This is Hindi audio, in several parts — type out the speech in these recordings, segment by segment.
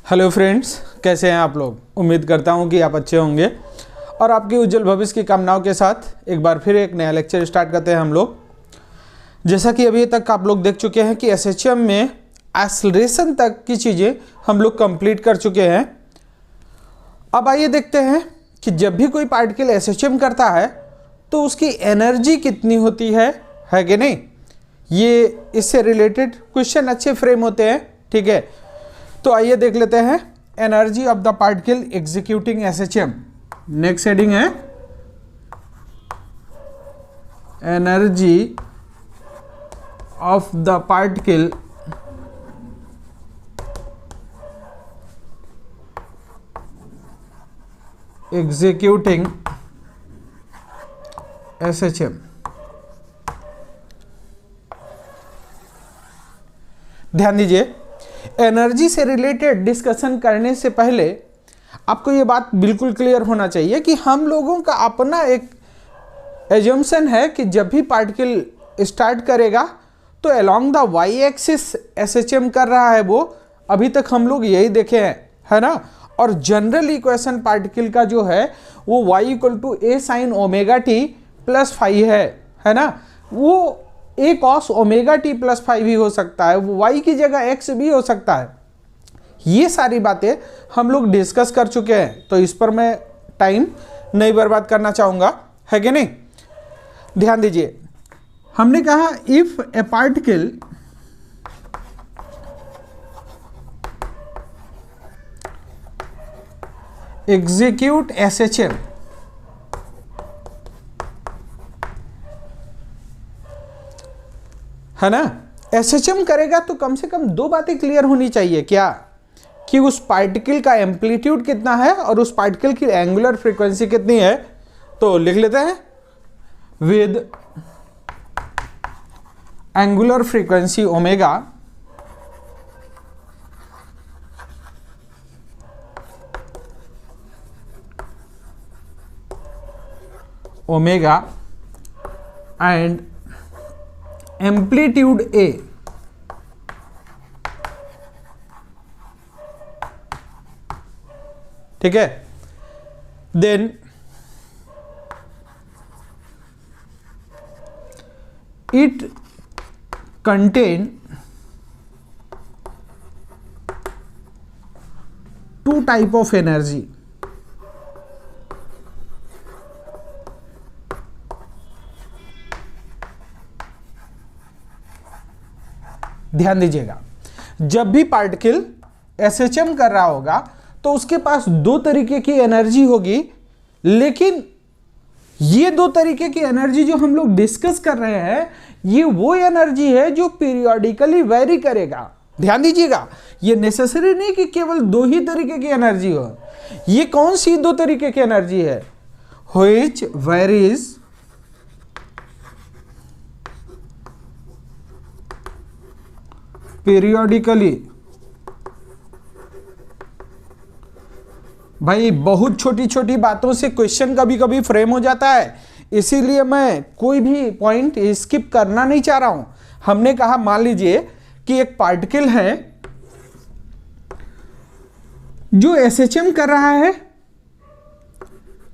हेलो फ्रेंड्स, कैसे हैं आप लोग। उम्मीद करता हूं कि आप अच्छे होंगे और आपके उज्जवल भविष्य की कामनाओं के साथ एक बार फिर एक नया लेक्चर स्टार्ट करते हैं हम लोग। जैसा कि अभी तक आप लोग देख चुके हैं कि एसएचएम में एक्सेलरेशन तक की चीज़ें हम लोग कंप्लीट कर चुके हैं। अब आइए देखते हैं कि जब भी कोई पार्टिकल एसएचएम करता है तो उसकी एनर्जी कितनी होती है कि नहीं। ये इससे रिलेटेड क्वेश्चन अच्छे फ्रेम होते हैं, ठीक है। तो आइए देख लेते हैं energy of the particle executing SHM. Next heading है energy of the particle executing SHM. ध्यान दीजिए, एनर्जी से रिलेटेड डिस्कशन करने से पहले आपको ये बात बिल्कुल क्लियर होना चाहिए कि हम लोगों का अपना एक एजम्पशन है कि जब भी पार्टिकल स्टार्ट करेगा तो along the y axis SHM कर रहा है। वो अभी तक हम लोग यही देखे हैं, है ना। और जनरल इक्वेशन पार्टिकल का जो है वो y = a sin ω t + phi है ना। वो a cos ω t + phi भी हो सकता है, वो y की जगह x भी हो सकता है। ये सारी बातें हम लोग डिस्कस कर चुके हैं, तो इस पर मैं टाइम नहीं बर्बाद करना चाहूँगा, है कि नहीं। ध्यान दीजिए, हमने कहा if A particle execute SHM है ना। एसएचएम करेगा तो कम से कम दो बातें क्लियर होनी चाहिए। क्या कि उस पार्टिकल का एम्पलीट्यूड कितना है और उस पार्टिकल की एंगुलर फ्रीक्वेंसी कितनी है। तो लिख लेते हैं with angular frequency omega and amplitude A. ठीक है, then it contain two type of energy. ध्यान दीजिएगा, जब भी पार्टिकल एसएचएम कर रहा होगा तो उसके पास दो तरीके की एनर्जी होगी, लेकिन ये दो तरीके की एनर्जी जो हम लोग डिस्कस कर रहे हैं ये वो एनर्जी है जो पीरियोडिकली वेरी करेगा। ध्यान दीजिएगा, ये नेसेसरी नहीं कि केवल दो ही तरीके की एनर्जी हो। ये कौन सी दो तरीके की एनर्जी है? Which varies periodically. भाई बहुत छोटी छोटी बातों से क्वेश्चन कभी कभी फ्रेम हो जाता है, इसीलिए मैं कोई भी पॉइंट स्किप करना नहीं चाह रहा हूं। हमने कहा मान लीजिए कि एक पार्टिकल है जो एसएचएम कर रहा है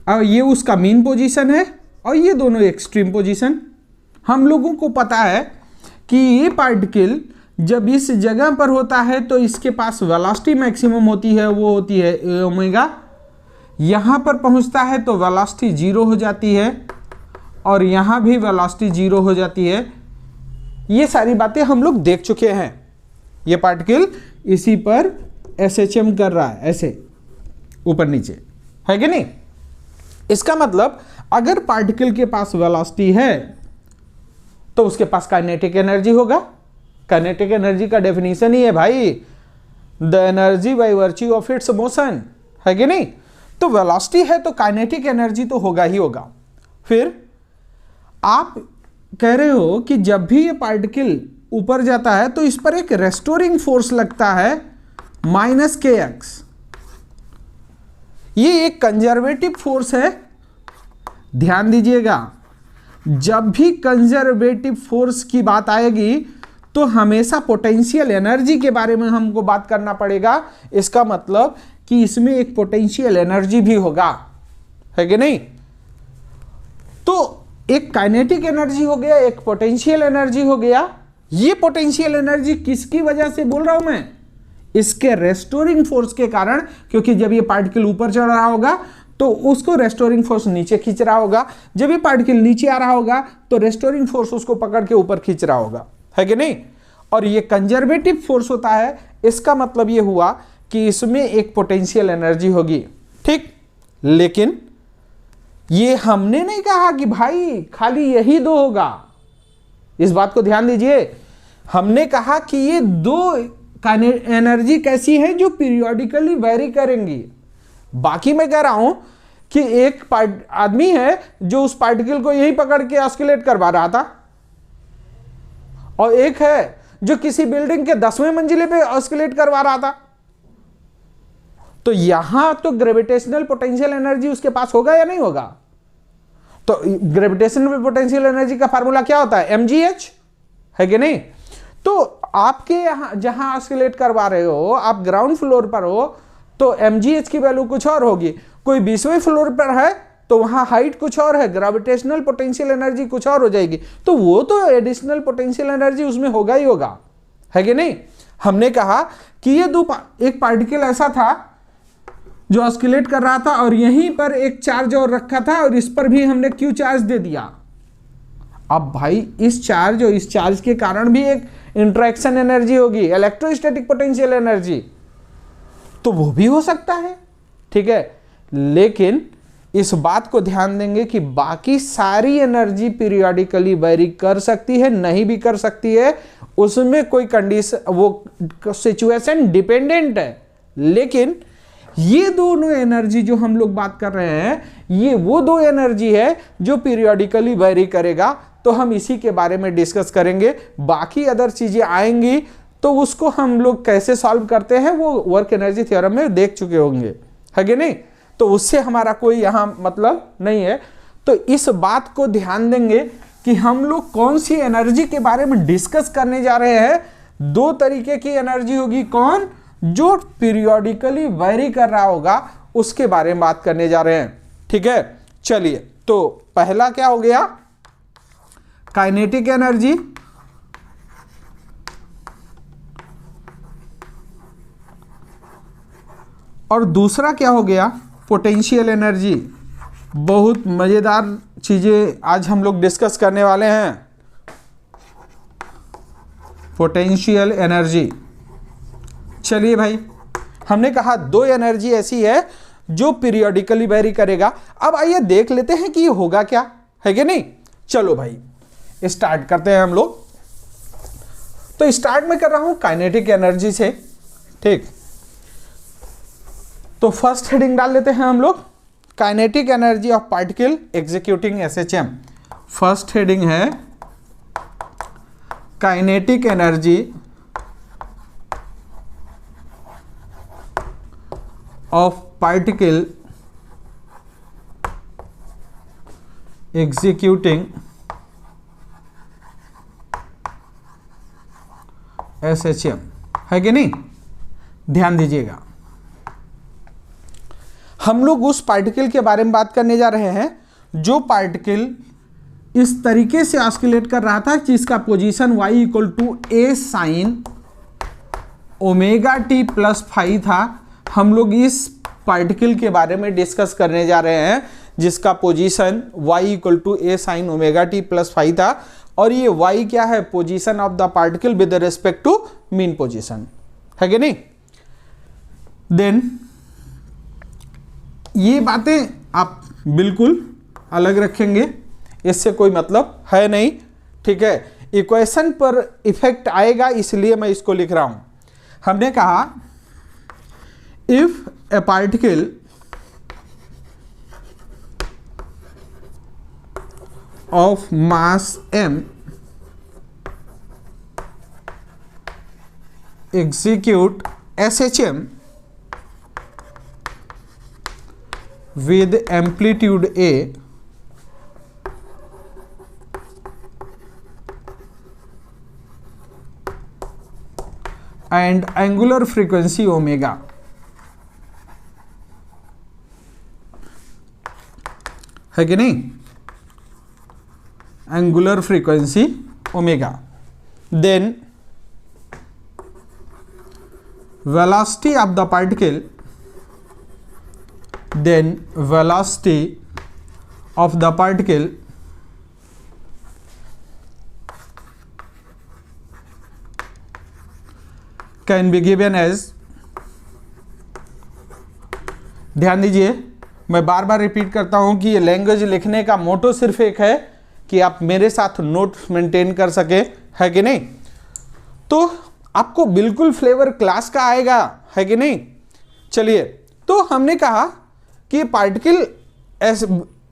और ये उसका मीन पोजीशन है और ये दोनों एक्सट्रीम पोजीशन। हम लोगों को पता है कि ये पार्टिकल जब इस जगह पर होता है तो इसके पास वेलोसिटी मैक्सिमम होती है, वो होती है ओमेगा। यहां पर पहुंचता है तो वेलोसिटी 0 हो जाती है और यहां भी वेलोसिटी 0 हो जाती है। ये सारी बातें हम लोग देख चुके हैं। ये पार्टिकल इसी पर एसएचएम कर रहा है, ऐसे ऊपर नीचे, है कि नहीं। इसका मतलब अगर पार्टिकल के पास वेलोसिटी है तो उसके पास काइनेटिक एनर्जी होगा। काइनेटिक एनर्जी का डेफिनेशन ही है भाई the energy by virtue of its motion, है कि नहीं। तो वेलोसिटी है तो काइनेटिक एनर्जी तो होगा ही होगा। फिर आप कह रहे हो कि जब भी ये पार्टिकल ऊपर जाता है तो इस पर एक रेस्टोरिंग फोर्स लगता है -kx। ये एक कंजर्वेटिव फोर्स है। ध्यान दीजिएगा, जब भी कंजर्वेटिव फोर्स की बात आएगी तो हमेशा पोटेंशियल एनर्जी के बारे में हमको बात करना पड़ेगा। इसका मतलब कि इसमें एक पोटेंशियल एनर्जी भी होगा, है कि नहीं। तो एक काइनेटिक एनर्जी हो गया, एक पोटेंशियल एनर्जी हो गया। ये पोटेंशियल एनर्जी किसकी वजह से बोल रहा हूं मैं, इसके रेस्टोरिंग फोर्स के कारण, क्योंकि जब ये पार्टिकल ऊपर चढ़ रहा होगा तो उसको रेस्टोरिंग फोर्स नीचे खींच रहा होगा, जब ये पार्टिकल नीचे आ रहा होगा तो रेस्टोरिंग फोर्स उसको पकड़ के ऊपर खींच रहा होगा, है कि नहीं। और ये कंजर्वेटिव फोर्स होता है। इसका मतलब ये हुआ कि इसमें एक पोटेंशियल एनर्जी होगी, ठीक। लेकिन ये हमने नहीं कहा कि भाई खाली यही दो होगा, इस बात को ध्यान दीजिए। हमने कहा कि ये दो एनर्जी कैसी है जो पीरियोडिकली वेरी करेंगी। बाकी मैं कह रहा हूं कि एक आदमी है जो उस पार्टिकल को यही पकड़ के ऑस्किलेट करवा रहा था, और एक है जो किसी बिल्डिंग के 10वें मंजिले पे ऑस्किलेट करवा रहा था। तो यहां तो ग्रेविटेशनल पोटेंशियल एनर्जी उसके पास होगा या नहीं होगा। तो ग्रेविटेशनल पोटेंशियल एनर्जी का फार्मूला क्या होता है, mgh, है कि नहीं। तो आपके यहां जहां ऑस्किलेट करवा रहे हो, आप ग्राउंड फ्लोर पर हो, तो mgh की वैल्यू कुछ और होगी। कोई 20वें फ्लोर पर है तो वहां हाइट कुछ और है, ग्रेविटेशनल पोटेंशियल एनर्जी कुछ और हो जाएगी। तो वो तो एडिशनल पोटेंशियल एनर्जी उसमें होगा ही होगा, है कि नहीं। हमने कहा कि ये एक पार्टिकल ऐसा था जो ऑस्किलेट कर रहा था, और यहीं पर एक चार्ज और रखा था, और इस पर भी हमने क्यू चार्ज दे दिया। अब भाई इस चार्ज और इस चार्ज के कारण भी एक इंटरेक्शन एनर्जी होगी, इलेक्ट्रोस्टैटिक पोटेंशियल एनर्जी, तो वो भी हो सकता है, ठीक है। लेकिन इस बात को ध्यान देंगे कि बाकी सारी एनर्जी पीरियोडिकली वेरी कर सकती है, नहीं भी कर सकती है, उसमें कोई कंडीशन, वो सिचुएशन डिपेंडेंट है। लेकिन ये दोनों एनर्जी जो हम लोग बात कर रहे हैं, ये वो दो एनर्जी है जो पीरियोडिकली वेरी करेगा। तो हम इसी के बारे में डिस्कस करेंगे। बाकी अदर चीजें आएंगी तो उसको हम लोग कैसे सॉल्व करते हैं वो वर्क एनर्जी थ्योरम में देख चुके होंगे, है कि नहीं। तो उससे हमारा कोई यहां मतलब नहीं है। तो इस बात को ध्यान देंगे कि हम लोग कौन सी एनर्जी के बारे में डिस्कस करने जा रहे हैं। दो तरीके की एनर्जी होगी, कौन, जो पीरियोडिकली वेरी कर रहा होगा, उसके बारे में बात करने जा रहे हैं, ठीक है। चलिए, तो पहला क्या हो गया, काइनेटिक एनर्जी, और दूसरा क्या हो गया, पोटेंशियल एनर्जी। बहुत मजेदार चीजें आज हम लोग डिस्कस करने वाले हैं। पोटेंशियल एनर्जी, चलिए भाई, हमने कहा दो एनर्जी ऐसी है जो पीरियोडिकली वेरी करेगा। अब आइए देख लेते हैं कि ये होगा क्या, है कि नहीं। चलो भाई स्टार्ट करते हैं हम लोग। तो स्टार्ट में कर रहा हूं काइनेटिक एनर्जी से, ठीक। तो फर्स्ट हेडिंग डाल लेते हैं हम लोग, kinetic energy of particle executing SHM. First heading है kinetic energy of particle executing SHM, है कि नहीं। ध्यान दीजिएगा, हम लोग उस पार्टिकल के बारे में बात करने जा रहे हैं जो पार्टिकल इस तरीके से ऑस्किलेट कर रहा था जिसका position y equal to a sine omega t plus five था। हम लोग इस पार्टिकल के बारे में डिस्कस करने जा रहे हैं जिसका position y equal to a sine omega t plus five था, और ये y क्या है, position of the particle with respect to mean position, है कि नहीं। देन ये बातें आप बिल्कुल अलग रखेंगे, इससे कोई मतलब है नहीं, ठीक है। इक्वेशन पर इफेक्ट आएगा इसलिए मैं इसको लिख रहा हूं। हमने कहा if a particle of mass m execute SHM with amplitude A, and angular frequency omega. है कि नहीं? Angular frequency omega. Then velocity of the particle, then velocity of the particle can be given as, ध्यान दीजिए मैं बार बार रिपीट करता हूं कि ये लैंग्वेज लिखने का मोटो सिर्फ एक है कि आप मेरे साथ नोट मेंटेन कर सके, है कि नहीं? तो आपको बिल्कुल फ्लेवर क्लास का आएगा, है कि नहीं? चलिए, तो हमने कहा कि पार्टिकल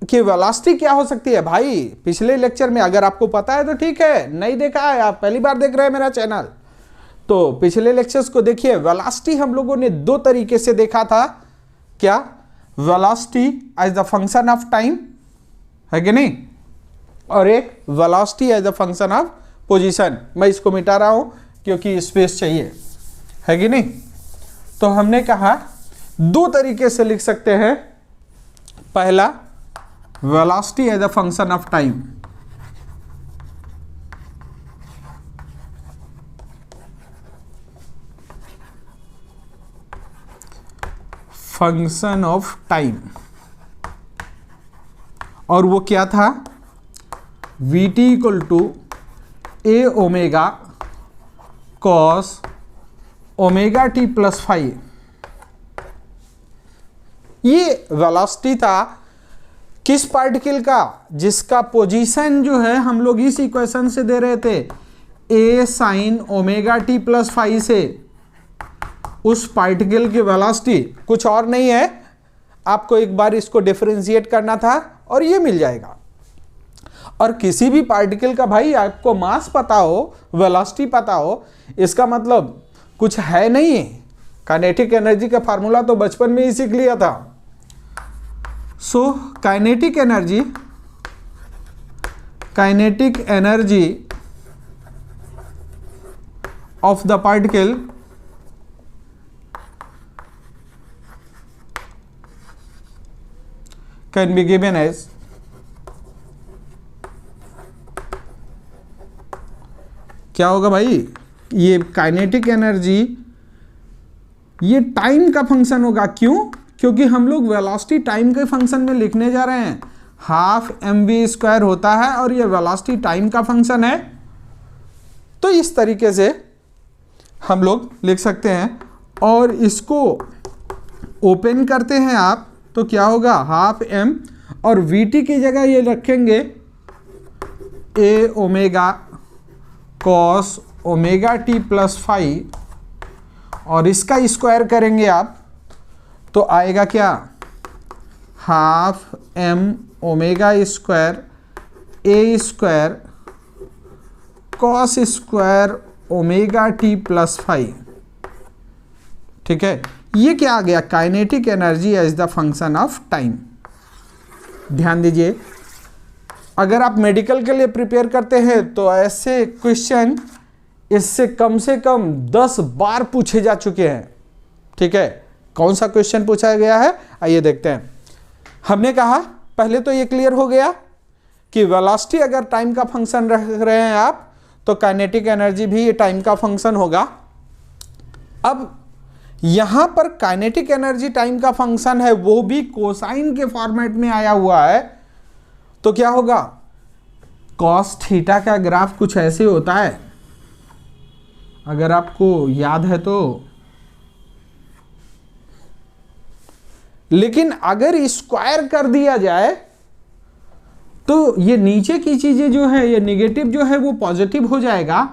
की वेलोसिटी क्या हो सकती है भाई। पिछले लेक्चर में अगर आपको पता है तो ठीक है, नहीं देखा है आप पहली बार देख रहे हैं मेरा चैनल तो पिछले लेक्चर्स को देखिए। वेलोसिटी हम लोगों ने दो तरीके से देखा था। क्या? Velocity as the function of time, है कि नहीं, और एक velocity as the function of position. मैं इसको मिटा रहा हूं क्योंकि स्पेस चाहिए, है कि नहीं? तो हमने कहा दो तरीके से लिख सकते हैं। पहला, velocity as a function of time, function of time, और वो क्या था? vt equal to A omega cos omega t plus 5। ये वेलोसिटी था किस पार्टिकल का? जिसका पोजीशन जो है हम लोग इस इक्वेशन से दे रहे थे, ए साइन ओमेगा टी प्लस 5 से उस पार्टिकल की वेलोसिटी कुछ और नहीं है। आपको एक बार इसको डिफरेंशिएट करना था और ये मिल जाएगा। और किसी भी पार्टिकल का भाई आपको मास पता हो, वेलोसिटी पता हो, इसका मतलब कुछ है नहीं। काइनेटिक एनर्जी का फार्मूला तो बचपन में ही सीख लिया था। So kinetic energy of the particle can be given as, क्या होगा भाई? ये काइनेटिक एनर्जी ये टाइम का फंक्शन होगा। क्यों? क्योंकि हम लोग वेलोसिटी टाइम के फंक्शन में लिखने जा रहे हैं। हाफ mv² होता है और ये वेलोसिटी टाइम का फंक्शन है। तो इस तरीके से हम लोग लिख सकते हैं। और इसको ओपन करते हैं आप तो क्या होगा? हाफ m, और vt की जगह ये रखेंगे A omega cos omega t plus 5, और इसका स्क्वायर करेंगे आप तो आएगा क्या? Half m omega square A square cos square omega t plus 5। ठीक है, ये क्या आ गया? Kinetic energy as the function of time. ध्यान दीजिए, अगर आप मेडिकल के लिए प्रिपेयर करते हैं तो ऐसे क्वेश्चन इससे कम से कम 10 बार पूछे जा चुके हैं। ठीक है, कौन सा क्वेश्चन पूछा गया है आइए देखते हैं। हमने कहा पहले तो ये क्लियर हो गया कि वेलोसिटी अगर टाइम का फंक्शन रख रहे हैं आप तो काइनेटिक एनर्जी भी ये टाइम का फंक्शन होगा। अब यहां पर काइनेटिक एनर्जी टाइम का फंक्शन है, वो भी कोसाइन के फॉर्मेट में आया हुआ है। तो क्या होगा? कॉस थीटा का ग्राफ कुछ ऐसे होता है, अगर आपको याद है तो। लेकिन अगर स्क्वायर कर दिया जाए तो ये नीचे की चीजें जो है, ये निगेटिव जो है वो पॉजिटिव हो जाएगा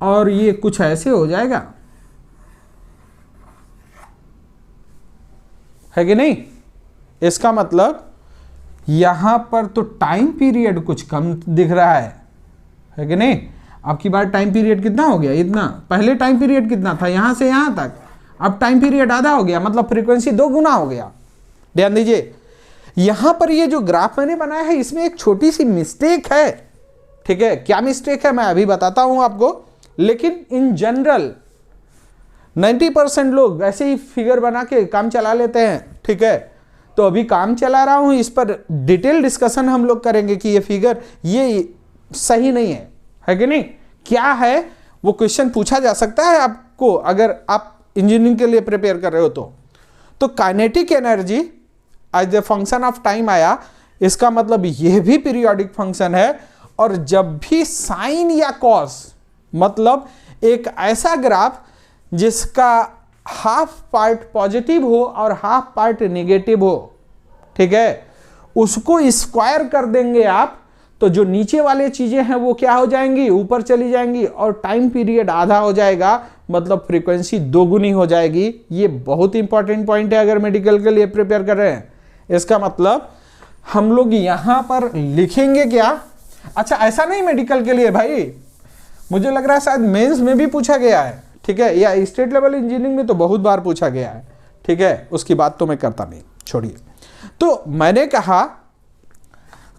और ये कुछ ऐसे हो जाएगा, है कि नहीं? इसका मतलब यहां पर तो टाइम पीरियड कुछ कम दिख रहा है कि नहीं? आपकी बार टाइम पीरियड कितना हो गया? इतना। पहले टाइम पीरियड कितना था? यहां से यहां तक। अब टाइम पीरियड आधा हो गया, मतलब फ्रीक्वेंसी 2 गुना हो गया। ध्यान दीजिए, यहां पर ये जो ग्राफ मैंने बनाया है इसमें एक छोटी सी मिस्टेक है। ठीक है, क्या मिस्टेक है मैं अभी बताता हूं आपको। लेकिन इन जनरल 90% लोग वैसे ही फिगर बना के काम चला लेते हैं, ठीक है। तो अभी काम चला रहा हूं, इस पर डिटेल डिस्कशन हम लोग करेंगे कि ये फिगर ये सही नहीं है कि नहीं, क्या है वो क्वेश्चन पूछा जा सकता है आपको अगर आप इंजीनियरिंग के लिए प्रिपेयर कर रहे हो तो kinetic energy as a function of time आया, इसका मतलब यह भी पीरियोडिक फंक्शन है। और जब भी साइन या कॉस, मतलब एक ऐसा ग्राफ जिसका हाफ पार्ट पॉजिटिव हो और हाफ पार्ट नेगेटिव हो, ठीक है, उसको स्क्वायर कर देंगे आप, तो जो नीचे वाले चीजें हैं वो क्या हो जाएंगी, ऊपर चली जाएंगी और टाइम पीरियड आधा हो जाएगा, मतलब फ्रीक्वेंसी दोगुनी हो जाएगी। ये बहुत इंपॉर्टेंट पॉइंट है अगर मेडिकल के लिए प्रिपेयर कर रहे हैं। इसका मतलब हम लोग यहां पर लिखेंगे क्या, अच्छा ऐसा नहीं मेडिकल के लिए भाई, मुझे लग रहा है शायद मेंस में भी पूछा गया है, ठीक है, या स्टेट लेवल इंजीनियरिंग में तो बहुत बार पूछा गया है, ठीक है, उसकी बात तो मैं करता नहीं, छोड़िए। तो मैंने कहा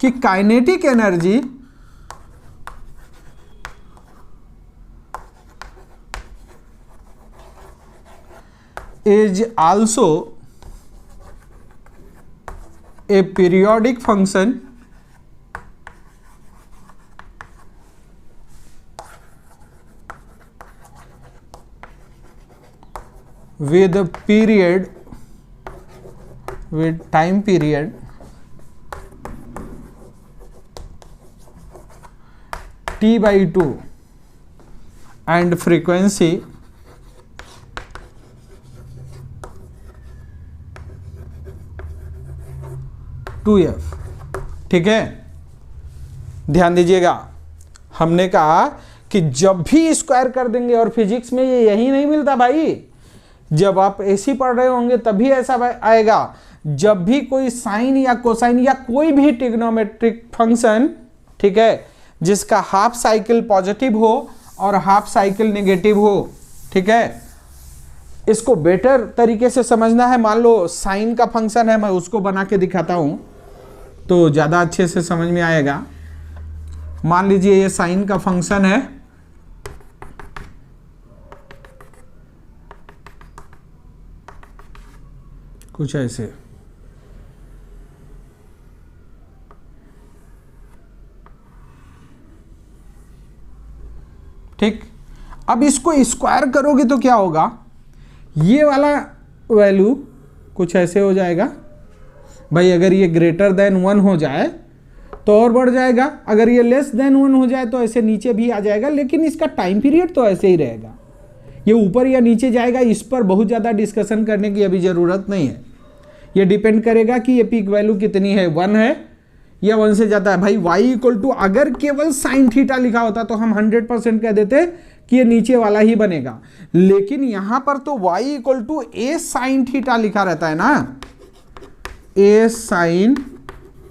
कि kinetic energy is also a periodic function with time period t/2 and frequency (2f), ठीक है। ध्यान दीजिएगा, हमने कहा कि जब भी स्क्वायर कर देंगे, और फिजिक्स में ये यही नहीं मिलता भाई, जब आप ऐसी पढ़ रहे होंगे तभी ऐसा आएगा, जब भी कोई साइन या कोसाइन या कोई भी ट्रिग्नोमेट्रिक फंक्शन, ठीक है, जिसका हाफ साइकिल पॉजिटिव हो और हाफ साइकिल नेगेटिव हो, ठीक है। इसको बेटर तरीके से समझना है, मान लो साइन का फंक्शन है, मैं उसको बना के दिखाता हूं तो ज्यादा अच्छे से समझ में आएगा। मान लीजिए ये साइन का फंक्शन है, कुछ ऐसे, ठीक। अब इसको स्क्वायर करोगे तो क्या होगा, ये वाला वैल्यू कुछ ऐसे हो जाएगा भाई, अगर ये ग्रेटर देन 1 हो जाए तो और बढ़ जाएगा, अगर ये लेस देन 1 हो जाए तो ऐसे नीचे भी आ जाएगा, लेकिन इसका टाइम पीरियड तो ऐसे ही रहेगा, ये ऊपर या नीचे जाएगा, इस पर बहुत ज़्यादा डिस्कशन करने की अभी ज़रूरत नहीं है। ये डिपेंड करेगा कि ये पीक वैल्यू कितनी है, 1 है या 1 से ज़्यादा है। भाई y = अगर केवल साइन थीटा लिखा होता तो हम 100% कह देते कि ये नीचे वाला ही बनेगा, लेकिन यहां पर तो y = a साइन थीटा लिखा रहता है ना, a sine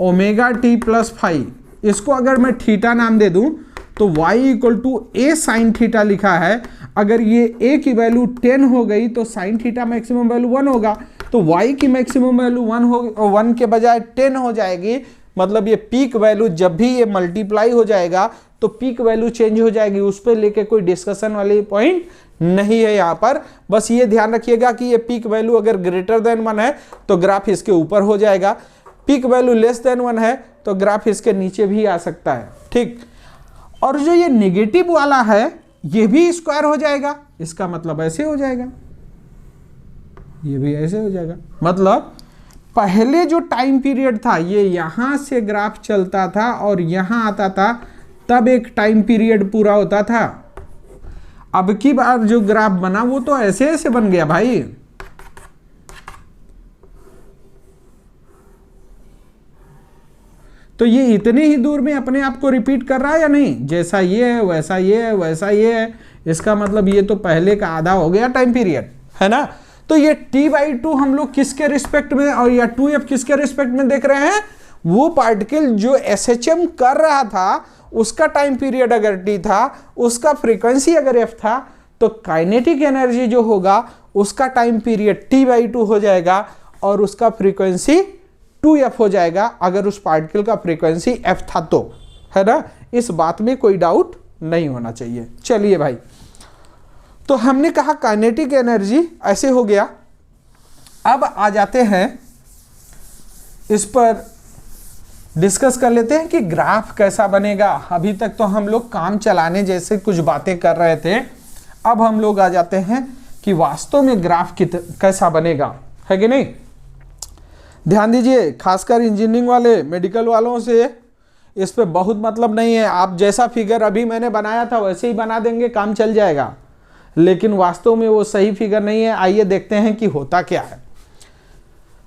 omega t + phi, इसको अगर मैं थीटा नाम दे दूं तो y = a साइन थीटा लिखा है। अगर ये a की वैल्यू 10 हो गई तो साइन थीटा मैक्सिमम वैल्यू 1 होगा, तो y की मैक्सिमम वैल्यू 1 के बजाय 10 हो जाएगी, मतलब ये पीक वैल्यू जब भी ये मल्टीप्लाई हो जाएगा तो पीक वैल्यू चेंज हो जाएगी, उस पर लेके कोई डिस्कशन वाली पॉइंट नहीं है यहाँ पर। बस ये ध्यान रखिएगा कि ये पीक वैल्यू अगर ग्रेटर देन 1 है तो ग्राफ इसके ऊपर हो जाएगा, पीक वैल्यू लेस देन 1 है तो ग्राफ इसके नीचे भी आ सकता है, ठीक। और जो ये नेगेटिव वाला है ये भी स्क्वायर हो जाएगा, इसका मतलब ऐसे हो जाएगा, ये भी ऐसे हो जाएगा, मतलब पहले जो टाइम पीरियड था ये यहां से ग्राफ चलता था और यहां आता था, तब एक टाइम पीरियड पूरा होता था। अब की बार जो ग्राफ बना वो तो ऐसे ऐसे बन गया भाई, तो ये इतने ही दूर में अपने आप को रिपीट कर रहा है या नहीं, जैसा ये है वैसा ये है वैसा ये है, इसका मतलब ये तो पहले का आधा हो गया टाइम पीरियड, है ना। तो ये t/2 हम लोग किसके रिस्पेक्ट में और या 2f किसके रिस्पेक्ट में देख रहे हैं, वो पार्टिकल जो SHM कर रहा था उसका टाइम पीरियड अगर t था, उसका फ्रीक्वेंसी अगर f था, तो काइनेटिक एनर्जी जो होगा उसका टाइम पीरियड t/2 हो जाएगा और उसका फ्रीक्वेंसी 2f हो जाएगा, अगर उस पार्टिकल का फ्रीक्वेंसी f था तो, है ना। इस बात में कोई डाउट नहीं होना चाहिए। चलिए भाई, तो हमने कहा काइनेटिक एनर्जी ऐसे हो गया। अब आ जाते हैं इस पर डिस्कस कर लेते हैं कि ग्राफ कैसा बनेगा। अभी तक तो हम लोग काम चलाने जैसे कुछ बातें कर रहे थे, अब हम लोग आ जाते हैं कि वास्तव में ग्राफ कैसा बनेगा, है कि नहीं। ध्यान दीजिए, खासकर इंजीनियरिंग वाले, मेडिकल वालों से इस पे बहुत मतलब नहीं है। आप जैसा फिगर अभी मैंने बनाया था वैसे ही बना देंगे, काम चल जाएगा, लेकिन वास्तव में वो सही फिगर नहीं है। आइए देखते हैं कि होता क्या है।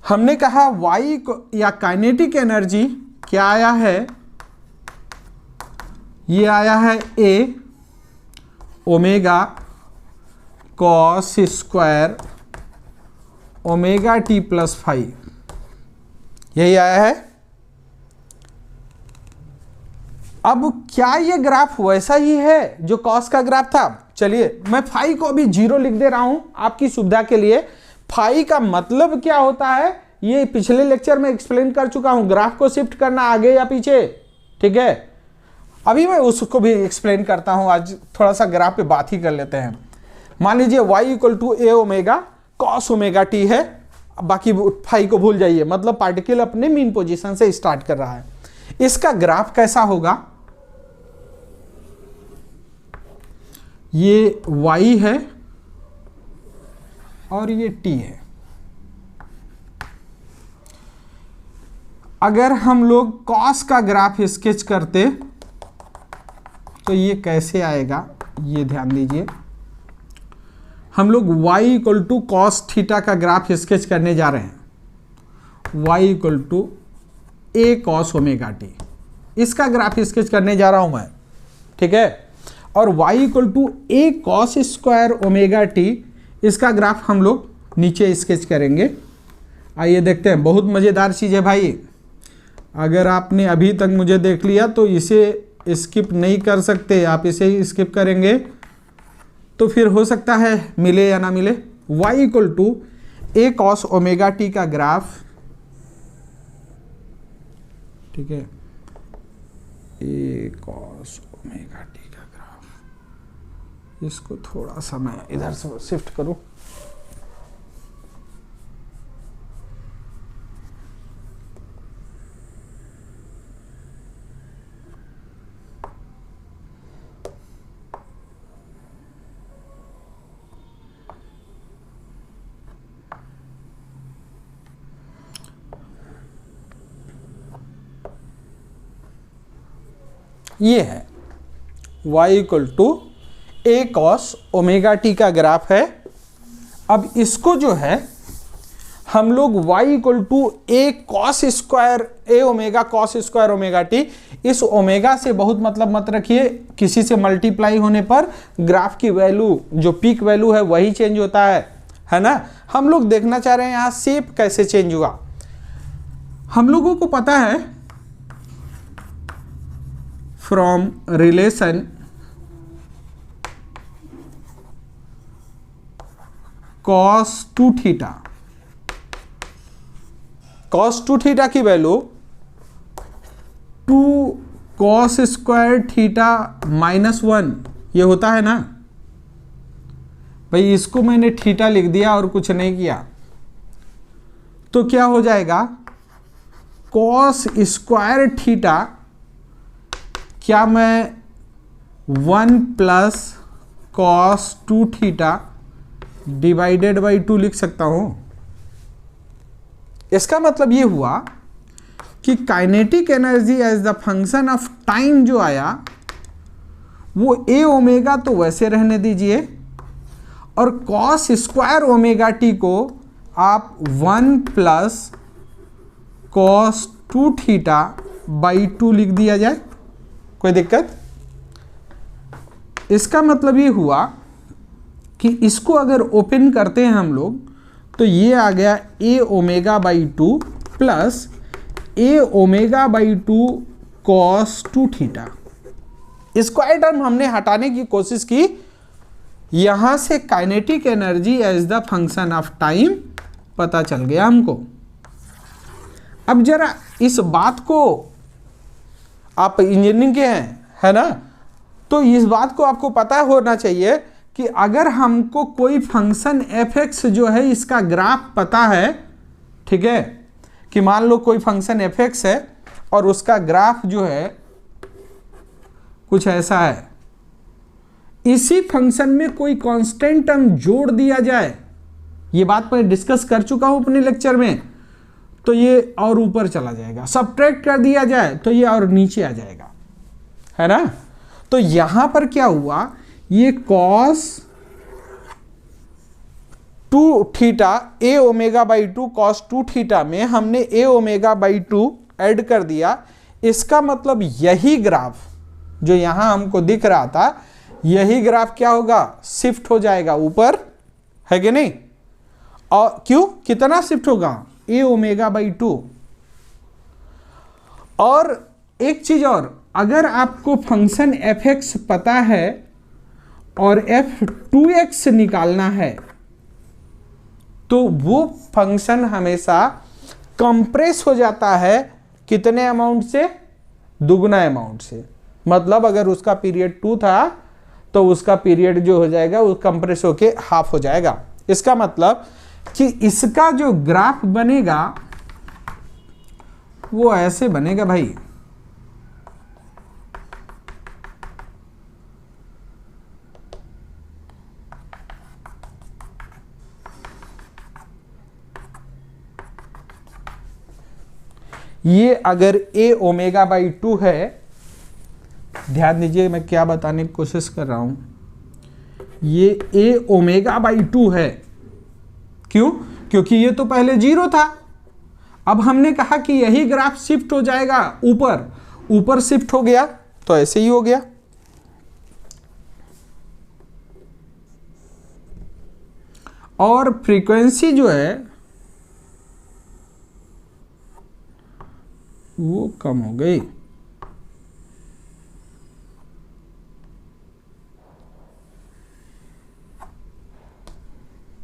हमने कहा वाई या काइनेटिक एनर्जी क्या आया है, ये आया है A omega cos square omega t plus 5, यही आया है। अब क्या ये ग्राफ वैसा ही है जो कॉस का ग्राफ था? चलिए मैं फाई को अभी 0 लिख दे रहा हूं आपकी सुविधा के लिए। फाई का मतलब क्या होता है ये पिछले लेक्चर में एक्सप्लेन कर चुका हूं, ग्राफ को शिफ्ट करना आगे या पीछे, ठीक है। अभी मैं उसको भी एक्सप्लेन करता हूं, आज थोड़ा सा ग्राफ पे बात ही कर लेते हैं। मान लीजिए y equal to A omega cos omega t है, बाकी फाई को भूल जाइए, मतलब पार्टिकल अपने मीन पोजीशन से स्टार्ट कर रहा है। इसका ग्राफ कैसा होगा? ये y है और ये t है। अगर हम लोग कॉस का ग्राफ स्केच करते तो ये कैसे आएगा, ये ध्यान दीजिए। हम लोग y equal to cos theta का ग्राफ स्केच करने जा रहे हैं। y equal to A cos omega t, इसका ग्राफ स्केच करने जा रहा हूं मैं, ठीक है। और y equal to A cos square omega t, इसका ग्राफ हम लोग नीचे स्केच करेंगे। आइए देखते हैं, बहुत मज़ेदार चीज़ है भाई। अगर आपने अभी तक मुझे देख लिया तो इसे स्किप नहीं कर सकते, आप इसे ही स्किप करेंगे तो फिर हो सकता है मिले या ना मिले। y equal to A cos omega t का ग्राफ, ठीक है, ए कॉस ओमेगा टी का ग्राफ। इसको थोड़ा सा मैं इधर से शिफ्ट करूं। ये है y equal to A cos omega t का ग्राफ है। अब इसको जो है हम लोग y equal to A cos square A omega cos square omega t, इस ओमेगा से बहुत मतलब मत रखिए, किसी से मल्टीप्लाई होने पर ग्राफ की वैल्यू जो पीक वैल्यू है वही चेंज होता है ना। हम लोग देखना चाह रहे हैं यहाँ शेप कैसे चेंज हुआ। हम लोगों को पता है from relation cos 2 theta, cos 2 theta की वैल्यू 2 cos स्क्वायर थीटा -1, ये होता है ना भाई। इसको मैंने थीटा लिख दिया और कुछ नहीं किया, तो क्या हो जाएगा cos स्क्वायर थीटा, क्या मैं 1 plus cos 2 theta divided by 2 लिख सकता हूं? इसका मतलब ये हुआ कि kinetic energy as the function of time जो आया वो ए ओमेगा तो वैसे रहने दीजिए, और cos स्क्वायर ओमेगा टी को आप 1 प्लस cos 2 थीटा बाई 2 लिख दिया जाए, कोई दिक्कत? इसका मतलब ये हुआ कि इसको अगर ओपन करते हैं हम लोग तो ये आ गया A omega by 2 plus A omega by 2 cos 2 theta. Square term हमने हटाने की कोशिश की, यहां से kinetic energy as the function of time पता चल गया हमको। अब जरा इस बात को, आप इंजीनियरिंग के हैं, है ना, तो इस बात को आपको पता होना चाहिए कि अगर हमको कोई फंक्शन एफ एक्स जो है इसका ग्राफ पता है, ठीक है, कि मान लो कोई फंक्शन एफ एक्स है और उसका ग्राफ जो है कुछ ऐसा है, इसी फंक्शन में कोई कांस्टेंट टर्म जोड़ दिया जाए, ये बात मैं डिस्कस कर चुका हूं अपने लेक्चर में, तो ये और ऊपर चला जाएगा, सब्ट्रैक्ट कर दिया जाए तो ये और नीचे आ जाएगा, है ना। तो यहां पर क्या हुआ, ये cos 2 theta A omega by 2 cos 2 theta में हमने ए ओमेगा बाई 2 ऐड कर दिया। इसका मतलब यही ग्राफ जो यहां हमको दिख रहा था, यही ग्राफ क्या होगा, शिफ्ट हो जाएगा ऊपर, है कि नहीं। और क्यों, कितना शिफ्ट होगा, ए ओमेगा बाई 2। और एक चीज और, अगर आपको फंक्शन एफ एक्स पता है और f2x निकालना है तो वो फंक्शन हमेशा कंप्रेस हो जाता है कितने अमाउंट से, दुगना अमाउंट से। मतलब अगर उसका पीरियड 2 था तो उसका पीरियड जो हो जाएगा वो कंप्रेस होके हाफ हो जाएगा। इसका मतलब कि इसका जो ग्राफ बनेगा वो ऐसे बनेगा भाई, ये अगर ए ओमेगा बाई 2 है, ध्यान दीजिए मैं क्या बताने की कोशिश कर रहा हूं, ये ए ओमेगा बाई 2 है, क्यों, क्योंकि ये तो पहले 0 था। अब हमने कहा कि यही ग्राफ शिफ्ट हो जाएगा ऊपर, ऊपर शिफ्ट हो गया तो ऐसे ही हो गया। और फ्रीक्वेंसी जो है वो कम हो गई।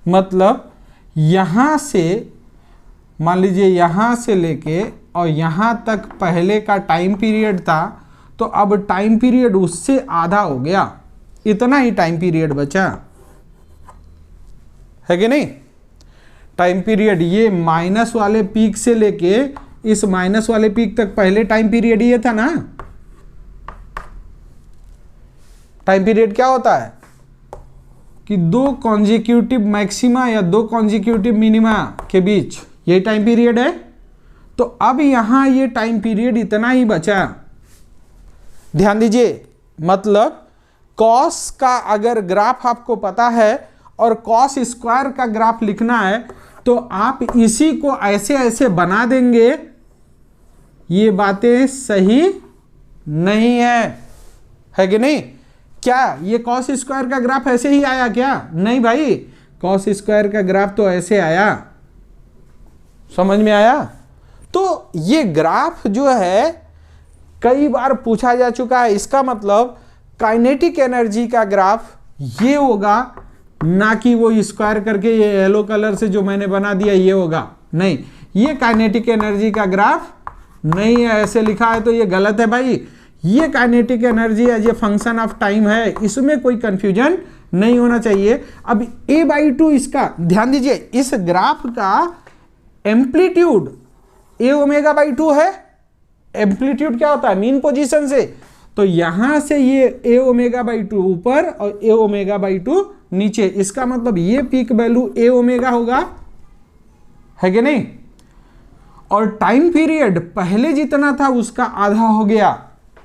मतलब यहां से मान लीजिए यहां से लेके और यहां तक पहले का टाइम पीरियड था, तो अब टाइम पीरियड उससे आधा हो गया, इतना ही टाइम पीरियड बचा, है कि नहीं। टाइम पीरियड ये माइनस वाले पीक से लेके इस माइनस वाले पीक तक पहले टाइम पीरियड ये था ना। टाइम पीरियड क्या होता है कि 2 कॉन्जिक्यूटिव मैक्सिमा या 2 कॉन्जिक्यूटिव मिनिमा के बीच ये टाइम पीरियड है। तो अब यहां ये टाइम पीरियड इतना ही बचा। ध्यान दीजिए, मतलब कॉस का अगर ग्राफ आपको पता है और कॉस स्क्वायर का ग्राफ लिखना है तो आप इसी को ऐसे ऐसे बना देंगे। ये बातें सही नहीं है कि नहीं। क्या ये कॉस स्क्वायर का ग्राफ ऐसे ही आया क्या, नहीं भाई, कॉस स्क्वायर का ग्राफ तो ऐसे आया, समझ में आया। तो ये ग्राफ जो है कई बार पूछा जा चुका है। इसका मतलब काइनेटिक एनर्जी का ग्राफ ये होगा, ना कि वो स्क्वायर करके ये येलो कलर से जो मैंने बना दिया ये होगा, नहीं, ये काइनेटिक एनर्जी का ग्राफ नहीं है। ऐसे लिखा है तो ये गलत है भाई। ये kinetic energy as a function of time है, इसमें कोई कंफ्यूजन नहीं होना चाहिए। अब a/2 इसका ध्यान दीजिए, इस ग्राफ का एम्पलीट्यूड ए ओमेगा बाई 2 है। एम्पलीट्यूड क्या होता है, मीन पोजीशन से। तो यहां से ये ए ओमेगा बाई 2 ऊपर और ए ओमेगा बाई 2 नीचे, इसका मतलब ये पीक वैल्यू ए ओमेगा होगा, है कि नहीं। और टाइम पीरियड पहले जितना था उसका आधा हो गया।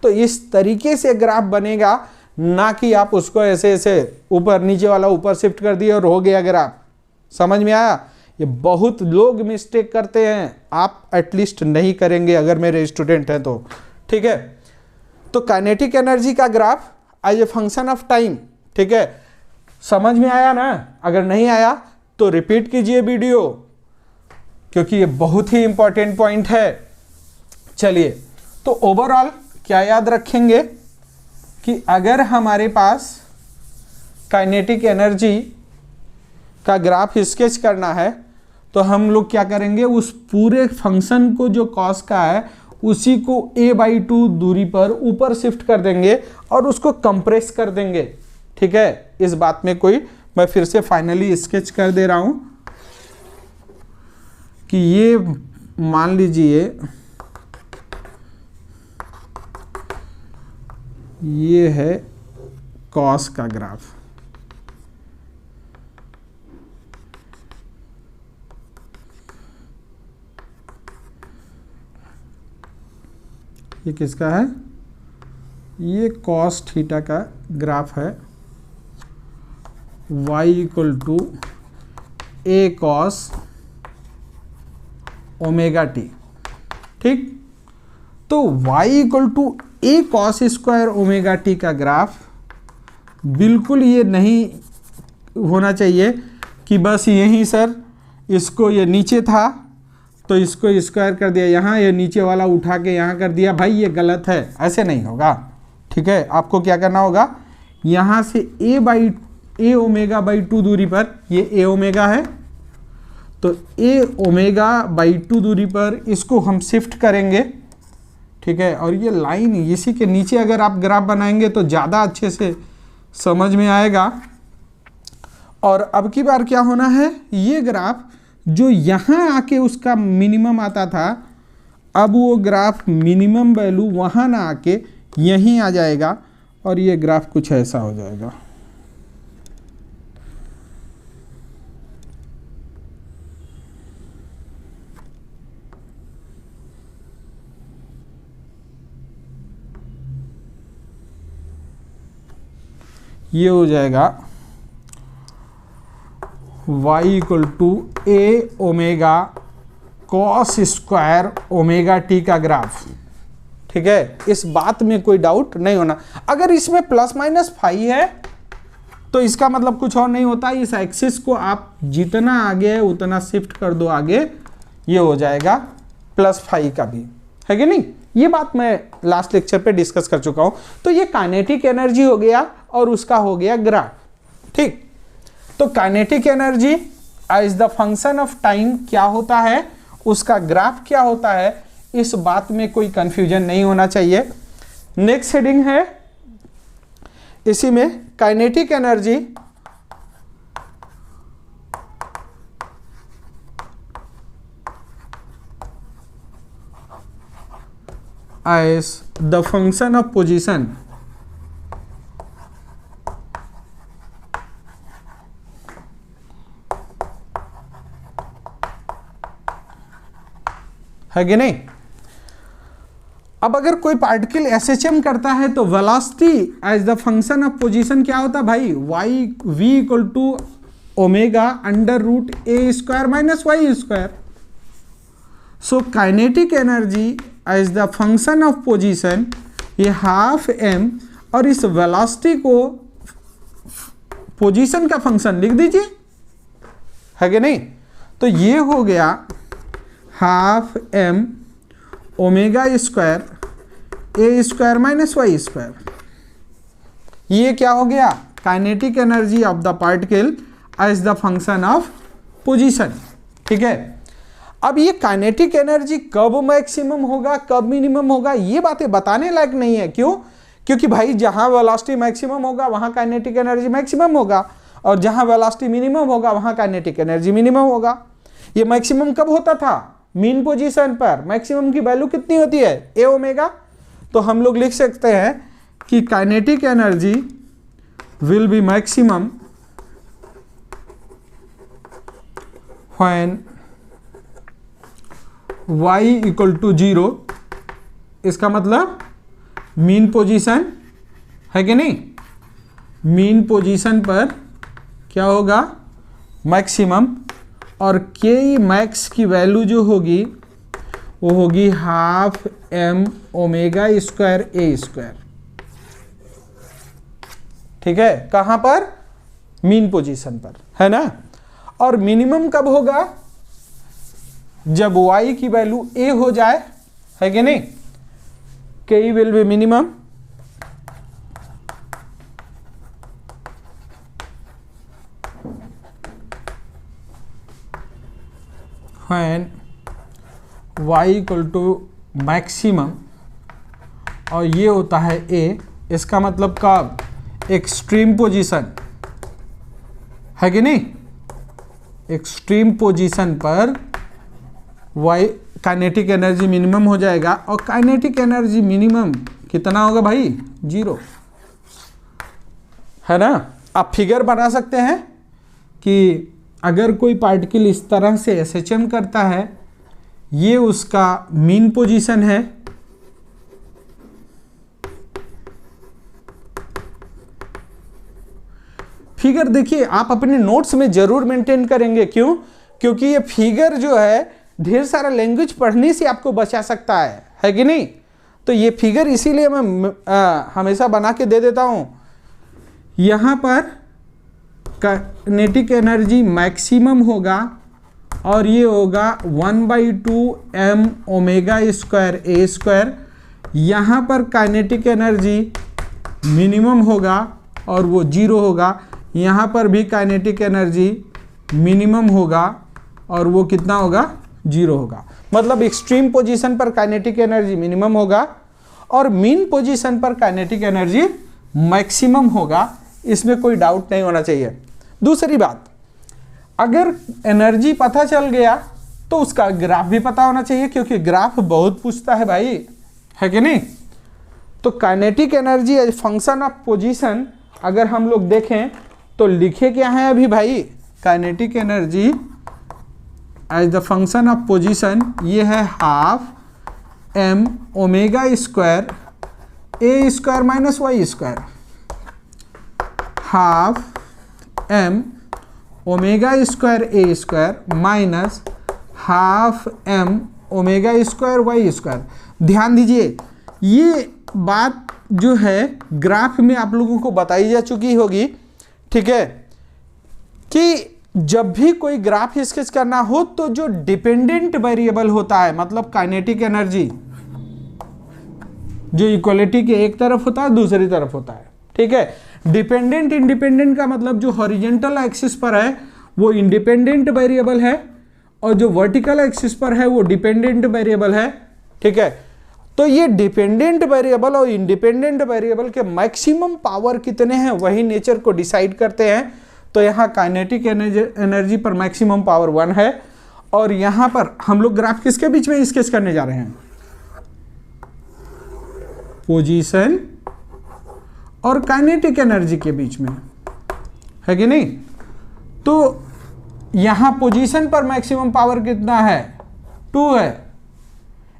तो इस तरीके से ग्राफ बनेगा, ना कि आप उसको ऐसे ऐसे ऊपर नीचे वाला ऊपर शिफ्ट कर दिए और हो गया ग्राफ। समझ में आया। ये बहुत लोग मिस्टेक करते हैं, आप एटलीस्ट नहीं करेंगे अगर मेरे स्टूडेंट हैं तो, ठीक है। तो काइनेटिक एनर्जी का graph as a function of time, ठीक है, समझ में आया ना। अगर नहीं आया तो रिपीट कीजिए वीडियो, क्योंकि ये बहुत ही इंपॉर्टेंट पॉइंट है। चलिए, तो ओवरऑल क्या याद रखेंगे कि अगर हमारे पास काइनेटिक एनर्जी का ग्राफ स्केच करना है तो हम लोग क्या करेंगे, उस पूरे फंक्शन को जो कॉस का है उसी को a/2 दूरी पर ऊपर शिफ्ट कर देंगे और उसको कंप्रेस कर देंगे, ठीक है, इस बात में कोई, मैं फिर से फाइनली स्केच कर दे रहा हूं कि ये मान लीजिए ये है कॉस का ग्राफ, ये किसका है, ये कॉस थीटा का ग्राफ है, y equal to A cos omega t. ठीक, तो y equal to A cos square omega t का ग्राफ बिल्कुल ये नहीं होना चाहिए कि बस यहीं सर इसको, ये नीचे था तो इसको स्क्वायर कर दिया यहाँ, ये नीचे वाला उठा के यहाँ कर दिया, भाई ये गलत है, ऐसे नहीं होगा। ठीक है, आपको क्या करना होगा, यहाँ से ए ओमेगा बाई 2 दूरी पर, ये ए ओमेगा है तो ए ओमेगा बाई 2 दूरी पर इसको हम शिफ्ट करेंगे। ठीक है, और ये लाइन इसी के नीचे अगर आप ग्राफ बनाएंगे तो ज़्यादा अच्छे से समझ में आएगा। और अब की बार क्या होना है, ये ग्राफ जो यहाँ आके उसका मिनिमम आता था, अब वो ग्राफ मिनिमम वैल्यू वहाँ ना आके यहीं आ जाएगा और ये ग्राफ कुछ ऐसा हो जाएगा। ये हो जाएगा y equal to A omega cos square omega t का ग्राफ। ठीक है, इस बात में कोई डाउट नहीं होना। अगर इसमें प्लस माइनस फाई है तो इसका मतलब कुछ और नहीं होता, इस एक्सिस को आप जितना आगे है उतना शिफ्ट कर दो आगे, ये हो जाएगा प्लस फाई का भी, है कि नहीं। ये बात मैं लास्ट लेक्चर पे डिस्कस कर चुका हूं। तो ये काइनेटिक एनर्जी हो गया और उसका हो गया ग्राफ। ठीक, तो kinetic energy as the function of time क्या होता है, उसका ग्राफ क्या होता है, इस बात में कोई कंफ्यूजन नहीं होना चाहिए। नेक्स्ट हेडिंग है इसी में kinetic energy as the function of position। है कि नहीं। अब अगर कोई पार्टिकल एसएचएम करता है तो velocity as the function of position क्या होता है भाई, v equal to omega under root A square minus y square. So kinetic energy as the function of position, ये हाफ एम, और इस वेलोसिटी को पोजीशन का फंक्शन लिख दीजिए, है कि नहीं। तो ये हो गया half m omega square A square minus y square. ये क्या हो गया, kinetic energy of the particle as the function of position. ठीक है, अब ये काइनेटिक एनर्जी कब मैक्सिमम होगा कब मिनिमम होगा, ये बातें बताने लायक नहीं है। क्यों, क्योंकि भाई जहां वेलोसिटी मैक्सिमम होगा वहां काइनेटिक एनर्जी मैक्सिमम होगा, और जहां वेलोसिटी मिनिमम होगा वहां काइनेटिक एनर्जी मिनिमम होगा। ये मैक्सिमम कब होता था, मीन पोजीशन पर। मैक्सिमम की वैल्यू कितनी होती है, ए ओमेगा। तो हम लोग लिख सकते हैं कि kinetic energy will be maximum when y equal to 0। इसका मतलब मीन पोजीशन, है कि नहीं, मीन पोजीशन पर क्या होगा मैक्सिमम, और के मैक्स की वैल्यू जो होगी वो होगी half m omega square A square. ठीक है, कहां पर, मीन पोजीशन पर, है ना। और मिनिमम कब होगा, जब y की वैल्यू a हो जाए, है कि नहीं। k will be minimum when y equal to maximum, और ये होता है a। इसका मतलब कब, एक्सट्रीम पोजीशन है कि नहीं, एक्सट्रीम पोजीशन पर वाई काइनेटिक एनर्जी मिनिमम हो जाएगा। और काइनेटिक एनर्जी मिनिमम कितना होगा भाई, 0, है ना। आप फिगर बना सकते हैं कि अगर कोई पार्टिकल इस तरह से SHM करता है, ये उसका मीन पोजीशन है, फिगर देखिए आप अपने नोट्स में जरूर मेंटेन करेंगे। क्यों? क्योंकि ये फिगर जो है ढेर सारा लैंग्वेज पढ़ने से आपको बचा सकता है कि नहीं। तो ये फिगर इसीलिए मैं हमेशा बना के दे देता हूं। यहां पर काइनेटिक एनर्जी मैक्सिमम होगा और ये होगा 1/2 m omega square A square. यहाँ पर काइनेटिक एनर्जी मिनिमम होगा और वो 0 होगा। यहाँ पर भी काइनेटिक एनर्जी मिनिमम होगा और वो कितना होगा, 0 होगा। मतलब एक्सट्रीम पोजीशन पर काइनेटिक एनर्जी मिनिमम होगा और मीन पोजीशन पर काइनेटिक एनर्जी मैक्सिमम होगा। इसमें कोई डाउट नहीं होना चाहिए। दूसरी बात, अगर एनर्जी पता चल गया तो उसका ग्राफ भी पता होना चाहिए, क्योंकि ग्राफ बहुत पूछता है भाई, है कि नहीं। तो kinetic energy as function of position अगर हम लोग देखें तो लिखे क्या है अभी भाई, kinetic energy as the function of position ये है 12 m omega square A square minus y square, 12 m omega square A square minus 12 m omega square y square. ध्यान दीजिए ये बात जो है ग्राफ में आप लोगों को बताई जा चुकी होगी, ठीक है, कि जब भी कोई ग्राफ स्केच करना हो तो जो डिपेंडेंट वेरिएबल होता है, मतलब काइनेटिक एनर्जी जो इक्वलिटी के एक तरफ होता है दूसरी तरफ होता है, ठीक है। डिपेंडेंट इंडिपेंडेंट का मतलब जो हॉरिजॉन्टल एक्सिस पर है वो इंडिपेंडेंट वेरिएबल है और जो वर्टिकल एक्सिस पर है वो डिपेंडेंट वेरिएबल है, ठीक है। तो ये डिपेंडेंट वेरिएबल और इंडिपेंडेंट वेरिएबल के मैक्सिमम पावर कितने हैं वही नेचर को डिसाइड करते हैं। तो यहाँ काइनेटिक एनर्जी पर मैक्सिमम पावर 1 है और यहाँ पर हम लोग ग्राफ किसके बीच में स्केच करने जा रहे हैं, पोजीशन और काइनेटिक एनर्जी के बीच में, है कि नहीं। तो यहाँ पोजीशन पर मैक्सिमम पावर कितना है, 2 है।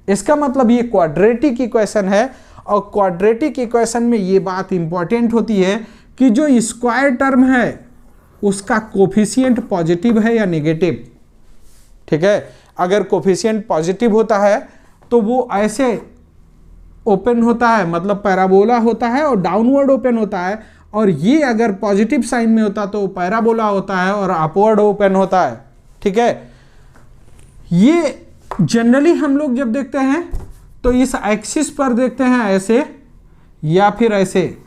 इसका मतलब ये क्वाड्रेटिक इक्वेशन है और क्वाड्रेटिक इक्वेशन में ये बात इंपॉर्टेंट होती है कि जो स्क्वायर टर्म है उसका कोफिशिएंट पॉजिटिव है या नेगेटिव, ठीक है। अगर कोफिशिएंट पॉजिटिव होता है तो वो ऐसे ओपन होता है, मतलब पैराबोला होता है और डाउनवर्ड ओपन होता है, और ये अगर पॉजिटिव साइन में होता तो पैराबोला होता है और अपवर्ड ओपन होता है, ठीक है। ये जनरली हम लोग जब देखते हैं तो इस एक्सिस पर देखते हैं ऐसे या फिर ऐसे।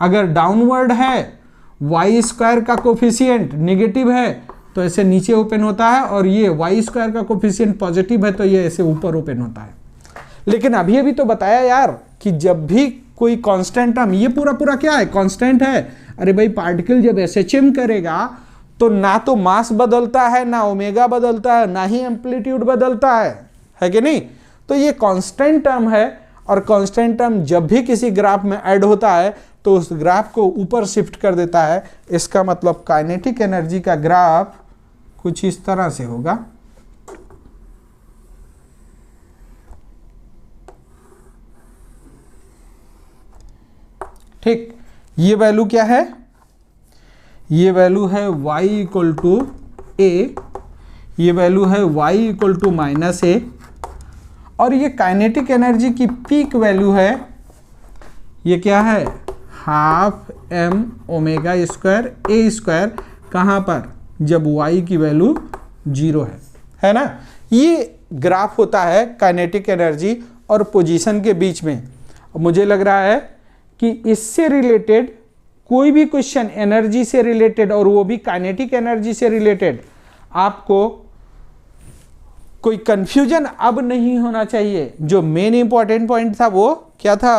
अगर डाउनवर्ड है, वाई स्क्वायर का कोफिशिएंट नेगेटिव है तो ऐसे नीचे ओपन होता है, और ये वाई स्क्वायर का कोफिशिएंट पॉजिटिव है तो ये ऐसे ऊपर ओपन होता है। लेकिन अभी तो बताया यार कि जब भी कोई कांस्टेंट टर्म, ये पूरा क्या है, कांस्टेंट है। अरे भाई पार्टिकल जब SHM करेगा तो ना तो मास बदलता है, ना ओमेगा बदलता है, ना ही एम्पलीट्यूड बदलता है कि नहीं। तो ये कांस्टेंट टर्म है और कांस्टेंट टर्म जब भी किसी ग्राफ में ऐड होता है तो उस ग्राफ को ऊपर शिफ्ट कर देता है। इसका मतलब काइनेटिक एनर्जी का ग्राफ कुछ इस तरह से होगा। ठीक, ये वैल्यू क्या है, ये वैल्यू है y इक्वल टू ए, ये वैल्यू है y इक्वल टू -a, और ये काइनेटिक एनर्जी की पीक वैल्यू है, ये क्या है, 12 m omega square A square. कहाँ पर, जब y की वैल्यू 0 है ना। ये ग्राफ होता है काइनेटिक एनर्जी और पोजीशन के बीच में। मुझे लग रहा है कि इससे रिलेटेड कोई भी क्वेश्चन एनर्जी से रिलेटेड और वो भी काइनेटिक एनर्जी से रिलेटेड आपको कोई कंफ्यूजन अब नहीं होना चाहिए। जो मेन इंपॉर्टेंट पॉइंट था वो क्या था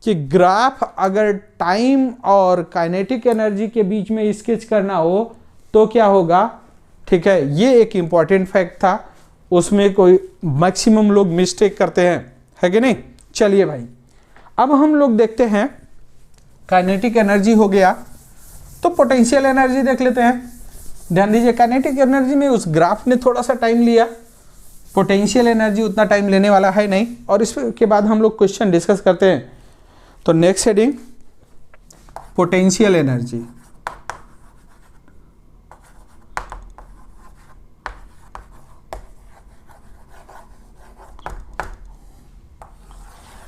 कि ग्राफ अगर टाइम और काइनेटिक एनर्जी के बीच में स्केच करना हो तो क्या होगा, ठीक है। ये एक इंपॉर्टेंट फैक्ट था, उसमें कोई मैक्सिमम लोग मिस्टेक करते हैं, है कि नहीं। चलिए भाई, अब हम लोग देखते हैं, काइनेटिक एनर्जी हो गया, तो पोटेंशियल एनर्जी देख लेते हैं। ध्यान दीजिए, काइनेटिक एनर्जी में उस ग्राफ ने थोड़ा सा टाइम लिया, पोटेंशियल एनर्जी उतना टाइम लेने वाला है नहीं, और इसके बाद हम लोग क्वेश्चन डिस्कस करते हैं। तो नेक्स्ट हेडिंग, पोटेंशियल एनर्जी।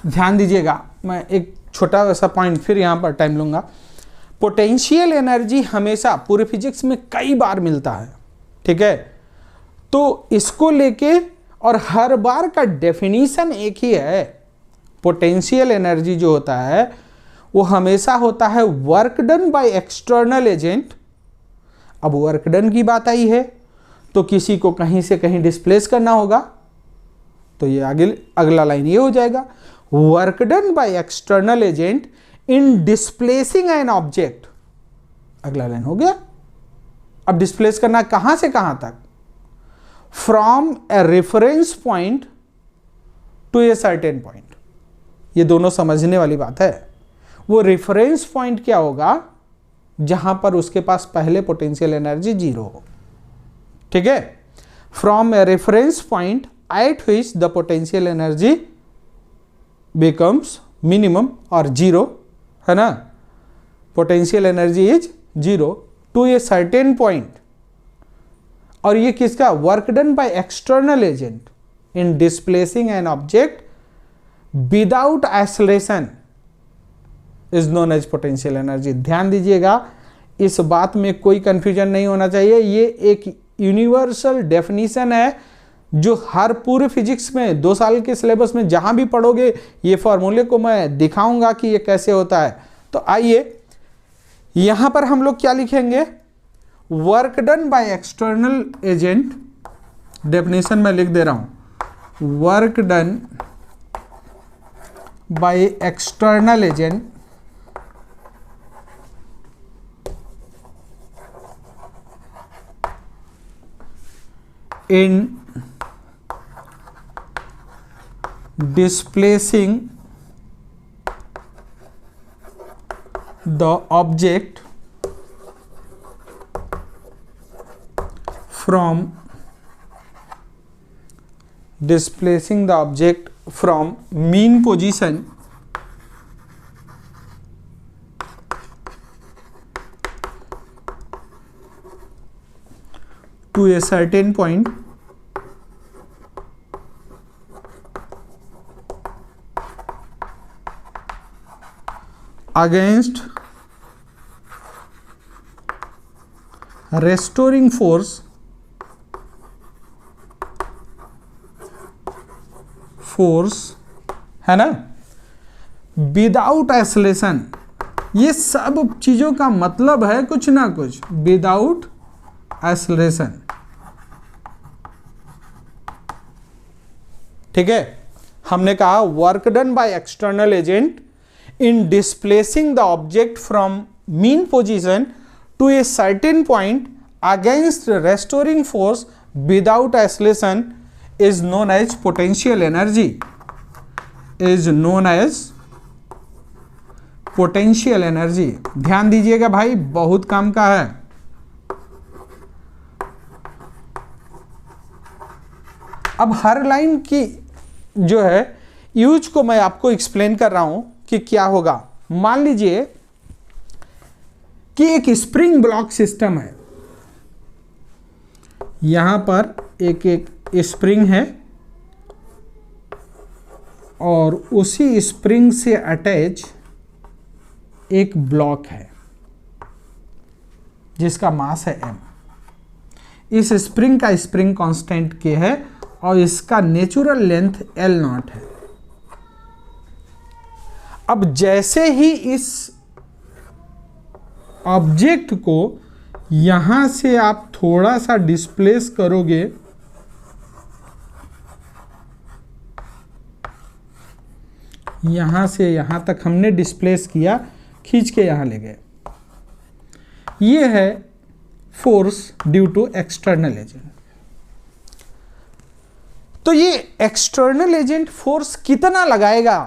ध्यान दीजिएगा, मैं एक छोटा सा पॉइंट फिर यहां पर टाइम लूंगा। पोटेंशियल एनर्जी हमेशा पूरे फिजिक्स में कई बार मिलता है, ठीक है। तो इसको लेके और हर बार का डेफिनीशन एक ही है। पोटेंशियल एनर्जी जो होता है वो हमेशा होता है work done by external agent. अब वर्क डन की बात आई है तो किसी को कहीं से कहीं डिस्प्लेस करना होगा, तो ये आगे अगला लाइन ये हो जाएगा, work done by external agent in displacing an object. अगला लाइन हो गया। अब डिस्प्लेस करना कहां से कहां तक, from a reference point two a certain point. ये दोनों समझने वाली बात है। वो रेफरेंस पॉइंट क्या होगा, जहां पर उसके पास पहले पोटेंशियल एनर्जी जीरो हो, ठीक है। From a reference point at which the potential energy becomes minimum और जीरो, है ना। Potential energy is zero to a certain point. और ये किसका, work done by external agent in displacing an object without acceleration is known as potential energy. ध्यान दीजिएगा, इस बात में कोई कंफ्यूजन नहीं होना चाहिए। ये एक यूनिवर्सल डेफिनेशन है जो हर पूरे फिजिक्स में 2 साल के सिलेबस में जहां भी पढ़ोगे ये फॉर्मूले को मैं दिखाऊंगा कि ये कैसे होता है। तो आइए यहां पर हम लोग क्या लिखेंगे, work done by external agent, definition में लिख दे रहा हूं, work done by external agent in displacing the object from mean position to a certain point against restoring force है ना, विदाउट एक्सेलरेशन। ये सब चीजों का मतलब है कुछ ना कुछ, विदाउट एक्सेलरेशन, ठीक है। हमने कहा work done by external agent in displacing the object from mean position to a certain point against restoring force without acceleration is known as potential energy, is known as potential energy। ध्यान दीजिएगा भाई, बहुत काम का है। अब हर लाइन की जो है यूज को मैं आपको एक्सप्लेन कर रहा हूं कि क्या होगा। मान लीजिए कि एक स्प्रिंग ब्लॉक सिस्टम है, यहां पर एक स्प्रिंग है और उसी स्प्रिंग से अटैच एक ब्लॉक है जिसका मास है m। इस स्प्रिंग का स्प्रिंग कांस्टेंट k है और इसका नेचुरल लेंथ L0 है। अब जैसे ही इस ऑब्जेक्ट को यहां से आप थोड़ा सा डिस्प्लेस करोगे, यहां से यहां तक हमने डिस्प्लेस किया, खींच के यहां ले गए। ये है force due to external agent. तो ये एक्सटर्नल एजेंट फोर्स कितना लगाएगा?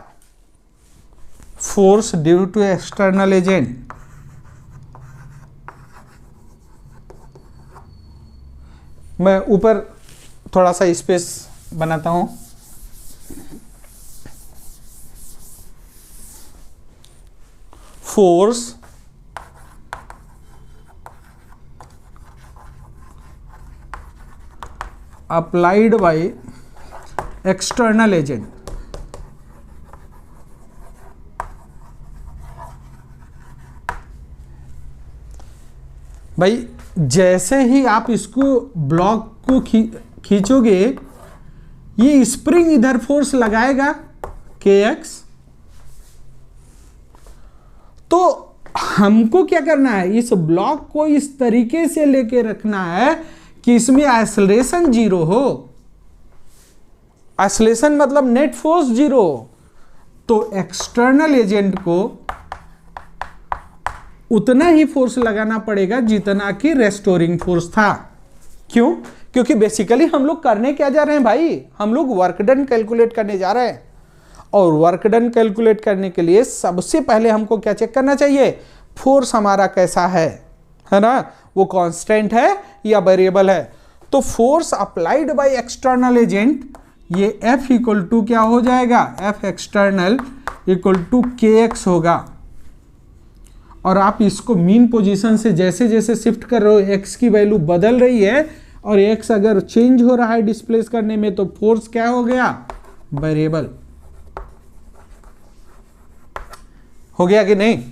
Force due to external agent मैं ऊपर थोड़ा सा स्पेस बनाता हूं। Force applied by external agent, भाई जैसे ही आप इसको ब्लॉक को खींचोगे, ये स्प्रिंग इधर फोर्स लगाएगा kx। तो हमको क्या करना है, इस ब्लॉक को इस तरीके से लेके रखना है कि इसमें आइसोलेशन जीरो हो। आइसोलेशन मतलब नेट फोर्स जीरो। तो एक्सटर्नल एजेंट को उतना ही फोर्स लगाना पड़ेगा जितना कि रेस्टोरिंग फोर्स था। क्यों? क्योंकि बेसिकली हम लोग करने क्या जा रहे हैं भाई, हम लोग वर्क डन कैलकुलेट करने जा रहे हैं। और वर्क डन कैलकुलेट करने के लिए सबसे पहले हमको क्या चेक करना चाहिए, फोर्स हमारा कैसा है ना, वो कांस्टेंट है या वेरिएबल है। तो force applied by external agent, ये F इक्वल टू क्या हो जाएगा, F external equal to kx होगा। और आप इसको मीन पोजीशन से जैसे जैसे शिफ्ट कर रहे हो, x की वैल्यू बदल रही है और x अगर चेंज हो रहा है डिस्प्लेस करने में, तो फोर्स क्या हो गया, वेरिएबल हो गया कि नहीं।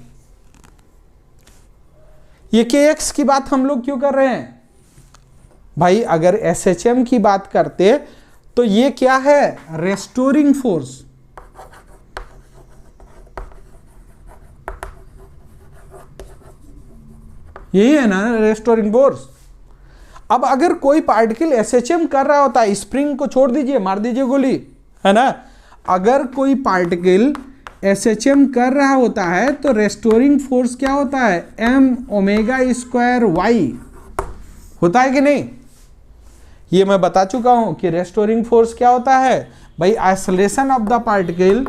ये kx की बात हम लोग क्यों कर रहे हैं भाई? अगर SHM की बात करते तो ये क्या है, रेस्टोरिंग फोर्स। यही है ना रेस्टोरिंग फोर्स। अब अगर कोई पार्टिकल SHM कर रहा होता है, स्प्रिंग को छोड़ दीजिए, मार दीजिए गोली, है ना। अगर कोई पार्टिकल SHM कर रहा होता है तो रेस्टोरिंग फोर्स क्या होता है, m ओमेगा स्क्वायर y होता है कि नहीं। ये मैं बता चुका हूं कि रेस्टोरिंग फोर्स क्या होता है भाई, आइसोलेशन ऑफ द पार्टिकल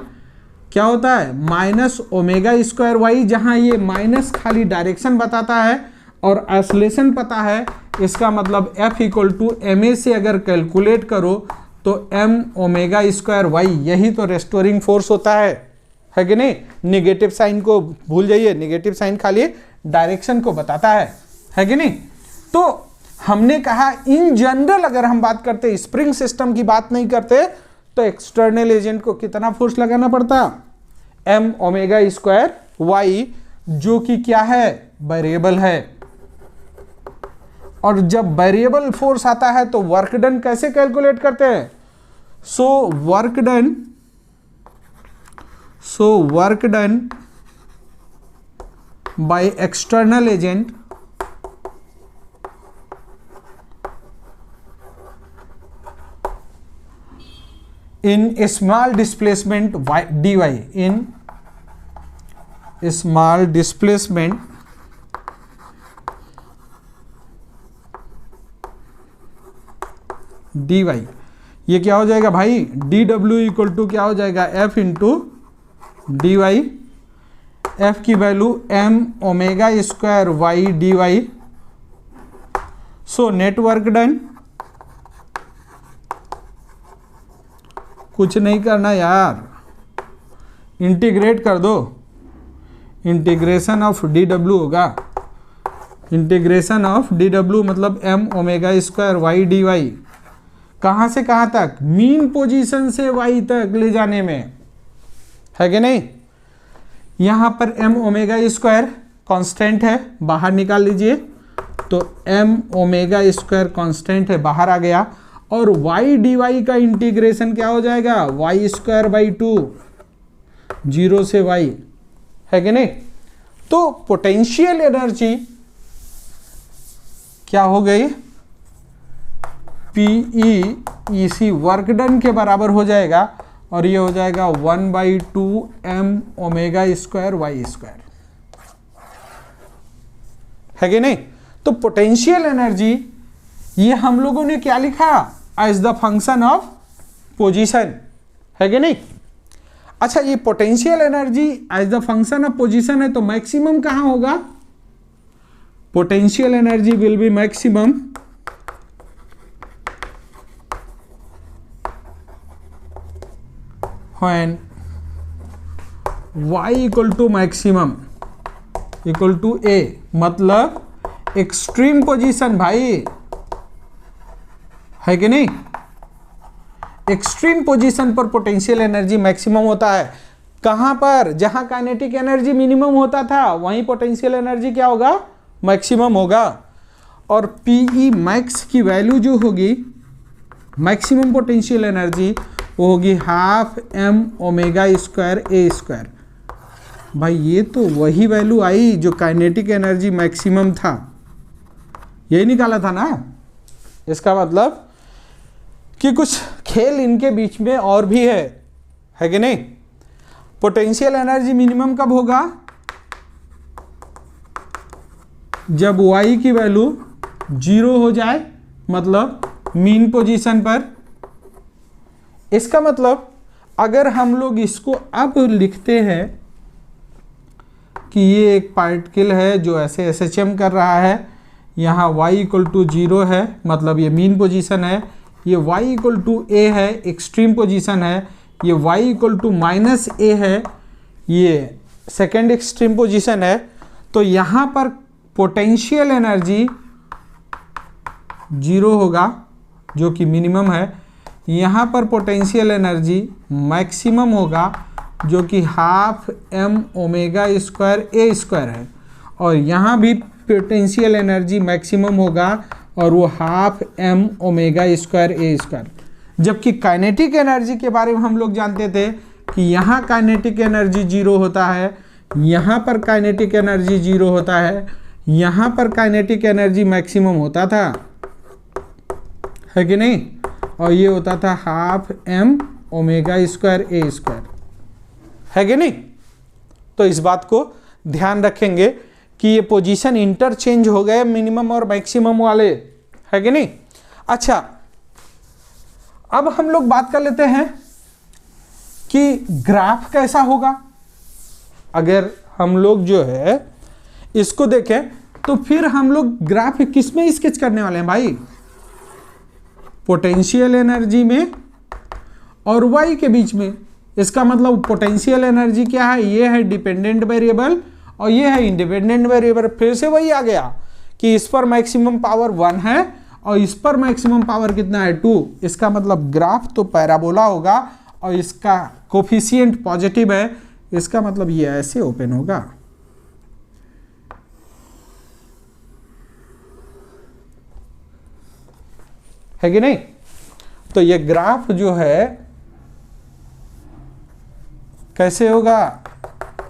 क्या होता है, माइनस ओमेगा स्क्वायर y, जहां ये माइनस खाली डायरेक्शन बताता है और आइसोलेशन पता है। इसका मतलब F इक्वल टू ma से अगर कैलकुलेट करो तो m ओमेगा स्क्वायर y, यही तो रेस्टोरिंग फोर्स होता है कि नहीं। निगेटिव साइन को भूल जाइए, निगेटिव साइन खाली डायरेक्शन को बताता है कि नहीं। तो हमने कहा इन जनरल अगर हम बात करते, स्प्रिंग सिस्टम की बात नहीं करते, तो एक्सटर्नल एजेंट को कितना फोर्स लगाना पड़ता, m ओमेगा स्क्वायर y, जो कि क्या है, वेरिएबल है। और जब वेरिएबल फोर्स आता है तो वर्क डन कैसे कैलकुलेट करते हैं, work done by external agent in a small displacement dy, in small displacement dy, ये क्या हो जाएगा भाई, dw इक्वल टू क्या हो जाएगा, f इंटू dy, f की value m omega square y dy। So net work done, कुछ नहीं करना यार, इंटीग्रेट कर दो, इंटीग्रेशन ऑफ dw होगा, इंटीग्रेशन ऑफ dw मतलब m omega square y dy। कहां से कहां तक, मीन पोजीशन से y तक ले जाने में, है कि नहीं। यहां पर m ओमेगा स्क्वायर कांस्टेंट है, बाहर निकाल लीजिए, तो m ओमेगा स्क्वायर कांस्टेंट है, बाहर आ गया। और y dy का इंटीग्रेशन क्या हो जाएगा, y स्क्वायर बाई 2, 0 से y, है कि नहीं। तो पोटेंशियल एनर्जी क्या हो गई, PE EC वर्क डन के बराबर हो जाएगा। और ये हो जाएगा 1/2m omega square y square, है कि नहीं। तो पोटेंशियल एनर्जी ये हम लोगों ने क्या लिखा, as the function of position, है कि नहीं। अच्छा, ये potential energy as the function of position है, तो मैक्सिमम कहां होगा, potential energy will be maximum when y equal to maximum equal to a, मतलब एक्सट्रीम पोजीशन भाई, है कि नहीं। एक्सट्रीम पोजीशन पर पोटेंशियल एनर्जी मैक्सिमम होता है। कहां पर, जहां काइनेटिक एनर्जी मिनिमम होता था वहीं पोटेंशियल एनर्जी क्या होगा, मैक्सिमम होगा। और पीई मैक्स की वैल्यू जो होगी मैक्सिमम पोटेंशियल एनर्जी, वो होगी 12m omega square A square. भाई ये तो वही वैल्यू आई जो काइनेटिक एनर्जी मैक्सिमम था, यही निकाला था ना। इसका मतलब कि कुछ खेल इनके बीच में और भी है कि नहीं। पोटेंशियल एनर्जी मिनिमम कब होगा, जब y की वैल्यू 0 हो जाए, मतलब मीन पोजीशन पर। इसका मतलब अगर हम लोग इसको अब लिखते हैं कि ये एक पार्टिकल है जो ऐसे SHM कर रहा है, यहाँ y इक्वल टू 0 है, मतलब ये मीन पोजीशन है, ये y इक्वल टू a है, एक्सट्रीम पोजीशन है, ये y इक्वल टू -a है, ये सेकेंड एक्सट्रीम पोजीशन है। तो यहाँ पर पोटेंशियल एनर्जी 0 होगा जो कि मिनिमम है, यहाँ पर पोटेंशियल एनर्जी मैक्सिमम होगा जो कि 12m omega square A square है, और यहाँ भी पोटेंशियल एनर्जी मैक्सिमम होगा और वो 12m omega square A square. जबकि काइनेटिक एनर्जी के बारे में हम लोग जानते थे कि यहाँ काइनेटिक एनर्जी 0 होता है, यहाँ पर काइनेटिक एनर्जी 0 होता है, यहाँ पर काइनेटिक एनर्जी मैक्सिमम होता था, है कि नहीं, और ये होता था 12m omega square A square, है कि नहीं। तो इस बात को ध्यान रखेंगे कि ये पोजीशन इंटरचेंज हो गए मिनिमम और मैक्सिमम वाले, है कि नहीं। अच्छा, अब हम लोग बात कर लेते हैं कि ग्राफ कैसा होगा। अगर हम लोग जो है इसको देखें तो फिर हम लोग ग्राफ किस में स्केच करने वाले हैं भाई, पोटेंशियल एनर्जी में और y के बीच में। इसका मतलब पोटेंशियल एनर्जी क्या है, ये है डिपेंडेंट वेरिएबल और ये है इंडिपेंडेंट वेरिएबल। फिर से वही आ गया कि इस पर मैक्सिमम पावर 1 है और इस पर मैक्सिमम पावर कितना है 2। इसका मतलब ग्राफ तो पैराबोला होगा और इसका कोफिशिएंट पॉजिटिव है, इसका मतलब ये ऐसे ओपन होगा, है कि नहीं। तो ये ग्राफ जो है कैसे होगा,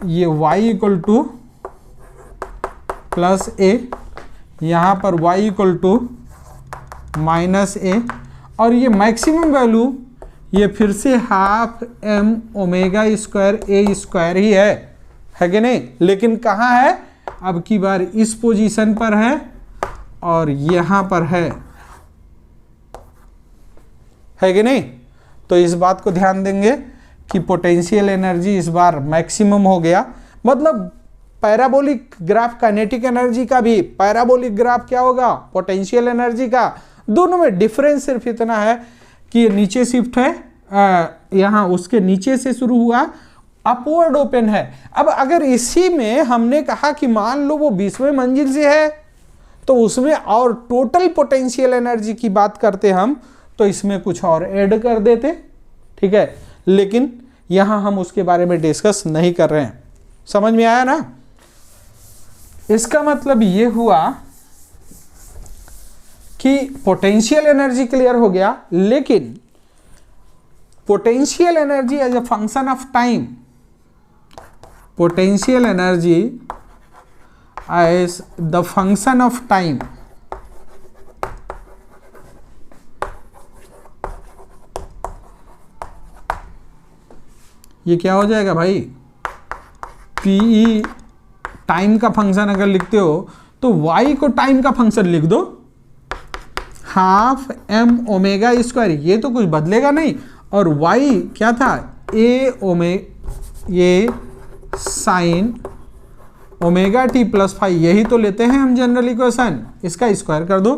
ये y इक्वल टू प्लस ए, यहाँ पर y इक्वल टू माइनस ए, और ये मैक्सिमम वैल्यू ये फिर से 12m omega square A square ही है कि नहीं। लेकिन कहाँ है, अब की बार इस पोजीशन पर है और यहाँ पर है कि नहीं। तो इस बात को ध्यान देंगे कि पोटेंशियल एनर्जी इस बार मैक्सिमम हो गया। मतलब पैराबोलिक ग्राफ काइनेटिक एनर्जी का भी पैराबोलिक ग्राफ क्या होगा, पोटेंशियल एनर्जी का। दोनों में डिफरेंस सिर्फ इतना है कि ये नीचे शिफ्ट है, यहाँ उसके नीचे से शुरू हुआ, अपवर्ड ओपन है। अब अगर इसी में हमने कहा कि मान लो वो 20वें मंजिल से है तो उसमें और टोटल पोटेंशियल एनर्जी की बात करते हम तो इसमें कुछ और ऐड कर देते, ठीक है। लेकिन यहां हम उसके बारे में डिस्कस नहीं कर रहे हैं। समझ में आया ना। इसका मतलब ये हुआ कि पोटेंशियल एनर्जी क्लियर हो गया, लेकिन potential energy as a function of time, potential energy as the function of time, ये क्या हो जाएगा भाई, पी टाइम का फंक्शन अगर लिखते हो तो y को टाइम का फंक्शन लिख दो, हाफ m ओमेगा स्क्वायर, ये तो कुछ बदलेगा नहीं, और y क्या था, ये sign omega t plus five, यही तो लेते हैं हम जनरल इक्वेशन, इसका स्क्वायर कर दो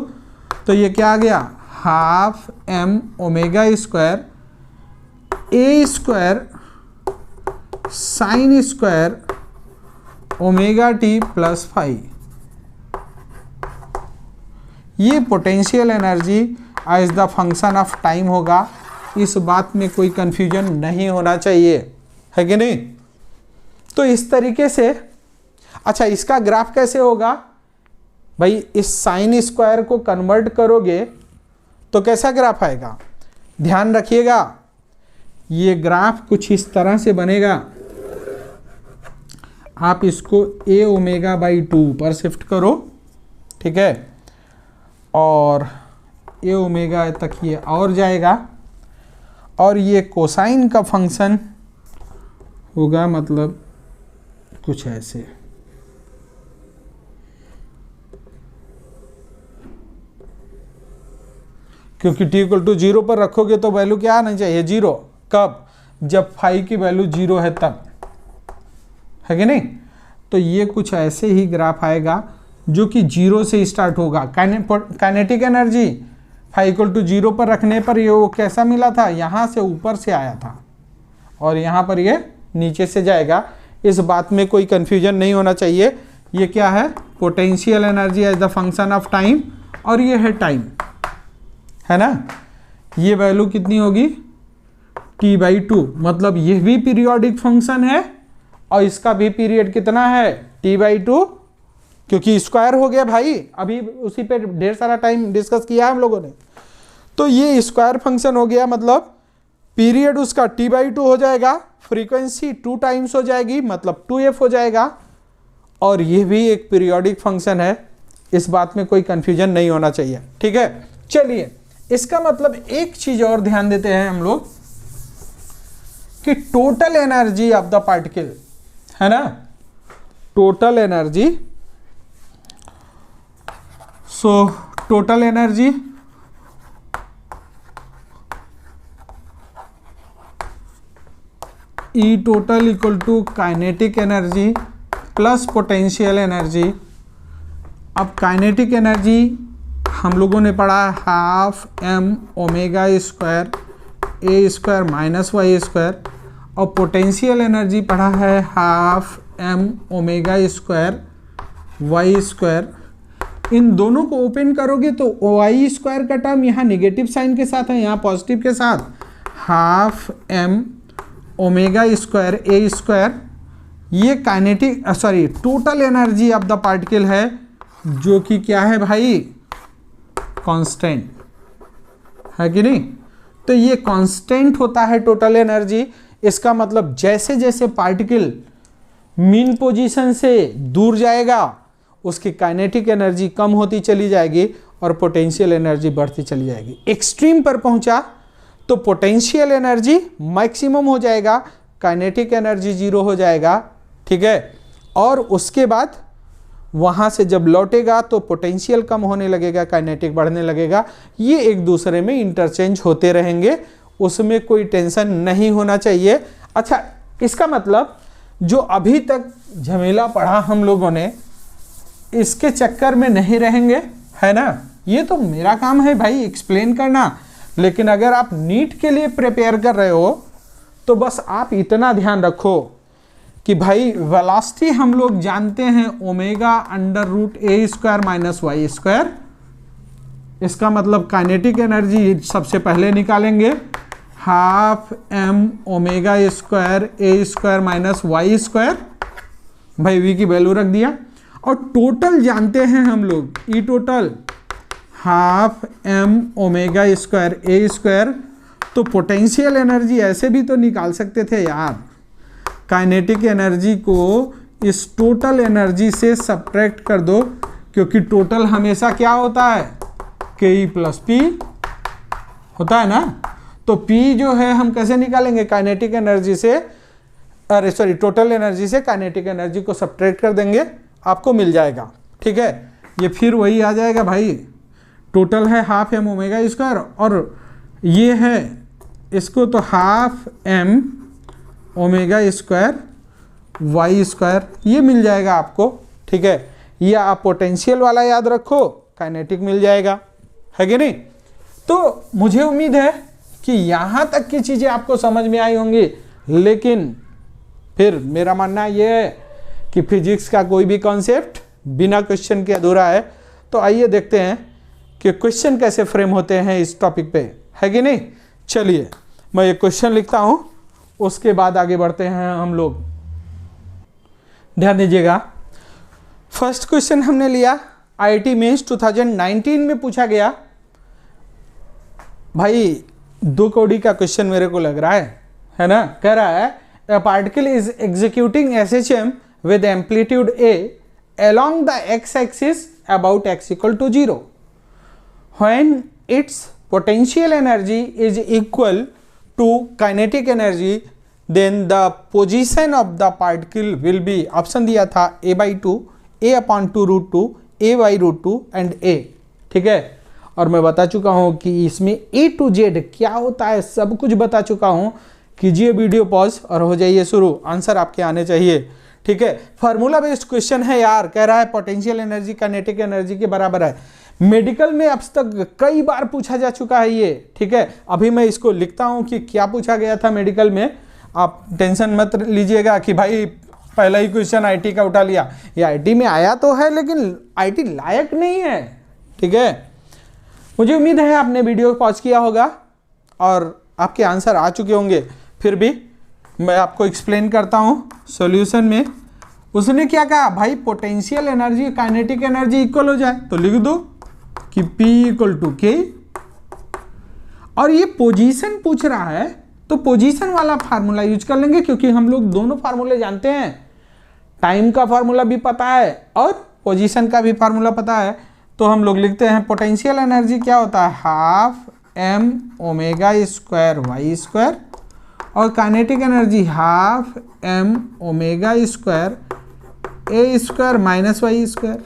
तो ये क्या आ गया, half m omega square A square sine square omega t plus five. ये potential energy as the function of time होगा, इस बात में कोई कंफ्यूजन नहीं होना चाहिए, है कि नहीं। तो इस तरीके से, अच्छा इसका ग्राफ कैसे होगा भाई, इस साइन स्क्वायर को कन्वर्ट करोगे तो कैसा ग्राफ आएगा, ध्यान रखिएगा, ये ग्राफ कुछ इस तरह से बनेगा। आप इसको ए ओमेगा बाई 2 पर शिफ्ट करो, ठीक है, और ए ओमेगा तक ये और जाएगा, और ये कोसाइन का फंक्शन होगा, मतलब कुछ ऐसे, क्योंकि t इक्वल टू 0 पर रखोगे तो वैल्यू क्या आना चाहिए, 0। कब, जब फाई की वैल्यू 0 है तब, है कि नहीं। तो ये कुछ ऐसे ही ग्राफ आएगा जो कि 0 से स्टार्ट होगा। Kinetic energy phi equal to 0 पर रखने पर ये वो कैसा मिला था, यहाँ से ऊपर से आया था और यहाँ पर ये नीचे से जाएगा, इस बात में कोई कंफ्यूजन नहीं होना चाहिए। ये क्या है, potential energy as the function of time, और ये है टाइम, है ना। ये वैल्यू कितनी होगी, t/2, मतलब ये भी पीरियोडिक फंक्शन है और इसका भी पीरियड कितना है, t/2, क्योंकि स्क्वायर हो गया भाई, अभी उसी पे ढेर सारा टाइम डिस्कस किया है हम लोगों ने। तो ये स्क्वायर फंक्शन हो गया, मतलब पीरियड उसका t/2 हो जाएगा, फ्रीक्वेंसी 2 टाइम्स हो जाएगी, मतलब 2f हो जाएगा, और ये भी एक पीरियोडिक फंक्शन है, इस बात में कोई कंफ्यूजन नहीं होना चाहिए, ठीक है। चलिए, इसका मतलब एक चीज और ध्यान देते हैं हम लोग कि total energy of the particle, है ना, total energy, so total energy E total equal to kinetic energy plus potential energy. अब काइनेटिक एनर्जी हम लोगों ने पढ़ा half m omega square A square minus y square, और पोटेंशियल एनर्जी पढ़ा है half m omega square y square. इन दोनों को ओपन करोगे तो वाई स्क्वायर का टर्म यहाँ निगेटिव साइन के साथ है, यहाँ पॉजिटिव के साथ, half m omega square A square, ये kinetic sorry total energy of the particle है, जो कि क्या है भाई, कांस्टेंट, है कि नहीं। तो ये कांस्टेंट होता है टोटल एनर्जी। इसका मतलब जैसे जैसे पार्टिकल मीन पोजीशन से दूर जाएगा उसकी काइनेटिक एनर्जी कम होती चली जाएगी और पोटेंशियल एनर्जी बढ़ती चली जाएगी। एक्सट्रीम पर पहुंचा तो पोटेंशियल एनर्जी मैक्सिमम हो जाएगा, काइनेटिक एनर्जी 0 हो जाएगा, ठीक है। और उसके बाद वहाँ से जब लौटेगा तो पोटेंशियल कम होने लगेगा, काइनेटिक बढ़ने लगेगा। ये एक दूसरे में इंटरचेंज होते रहेंगे, उसमें कोई टेंशन नहीं होना चाहिए। अच्छा, इसका मतलब जो अभी तक झमेला पढ़ा हम लोगों ने, इसके चक्कर में नहीं रहेंगे, है ना। ये तो मेरा काम है भाई एक्सप्लेन करना, लेकिन अगर आप नीट के लिए प्रिपेयर कर रहे हो तो बस आप इतना ध्यान रखो कि भाई वेलोसिटी हम लोग जानते हैं omega under root A square minus y square. इसका मतलब काइनेटिक एनर्जी सबसे पहले निकालेंगे, half m omega square A square minus y square, भाई v की वैल्यू रख दिया। और टोटल जानते हैं हम लोग, E total half m omega square A square. तो पोटेंशियल एनर्जी ऐसे भी तो निकाल सकते थे यार, काइनेटिक एनर्जी को इस टोटल एनर्जी से सब्ट्रैक्ट कर दो, क्योंकि टोटल हमेशा क्या होता है, के प्लस पी होता है ना। तो P जो है हम कैसे निकालेंगे, काइनेटिक एनर्जी से अरे सॉरी, टोटल एनर्जी से काइनेटिक एनर्जी को सब्ट्रैक्ट कर देंगे, आपको मिल जाएगा। ठीक है, ये फिर वही आ जाएगा भाई, टोटल है हाफ एम ओमेगा स्क्वायर और ये है इसको तो half m omega square y square, ये मिल जाएगा आपको। ठीक है, ये आप पोटेंशियल वाला याद रखो, काइनेटिक मिल जाएगा, है कि नहीं। तो मुझे उम्मीद है कि यहाँ तक की चीज़ें आपको समझ में आई होंगी, लेकिन फिर मेरा मानना ये है कि फिजिक्स का कोई भी कॉन्सेप्ट बिना क्वेश्चन के अधूरा है। तो आइए देखते हैं कि क्वेश्चन कैसे फ्रेम होते हैं इस टॉपिक पे, है कि नहीं। चलिए मैं ये क्वेश्चन लिखता हूँ, उसके बाद आगे बढ़ते हैं हम लोग। ध्यान दीजिएगा, फर्स्ट क्वेश्चन हमने लिया आईआईटी मेंस 2019 में पूछा गया। भाई 2 कौड़ी का क्वेश्चन मेरे को लग रहा है ना। कह रहा है a particle is executing SHM with amplitude A along the x-axis about x equal to 0. When its potential energy is equal to kinetic energy, then the position of the particle will be, option दिया था a by 2, a upon 2 root 2, a by root 2 and a। ठीक है, और मैं बता चुका हूं कि इसमें A to Z क्या होता है सब कुछ बता चुका हूं। कीजिए वीडियो पॉज और हो जाइए शुरू, आंसर आपके आने चाहिए। ठीक है, फार्मूला बेस्ड क्वेश्चन है यार। कह रहा है पोटेंशियल एनर्जी काइनेटिक एनर्जी के बराबर है। मेडिकल में अब तक कई बार पूछा जा चुका है ये। ठीक है, अभी मैं इसको लिखता हूं कि क्या पूछा गया था मेडिकल में, आप टेंशन मत लीजिएगा कि भाई पहला ही क्वेश्चन आईटी का उठा लिया। ये आईटी में आया तो है लेकिन आईटी लायक नहीं है। ठीक है, मुझे उम्मीद है आपने वीडियो पॉज किया होगा और आपके आंसर आ चुके होंगे। फिर भी मैं आपको एक्सप्लेन करता हूँ सॉल्यूशन में। उसने क्या कहा भाई, potential energy kinetic energy equal हो जाए तो लिख दो कि P इक्वल टू के, और ये पोजीशन पूछ रहा है तो पोजीशन वाला फार्मूला यूज कर लेंगे, क्योंकि हम लोग दोनों फार्मूले जानते हैं। टाइम का फार्मूला भी पता है और पोजीशन का भी फार्मूला पता है। तो हम लोग लिखते हैं पोटेंशियल एनर्जी क्या होता है, half m omega square y square, और kinetic energy half m omega square A square minus y square,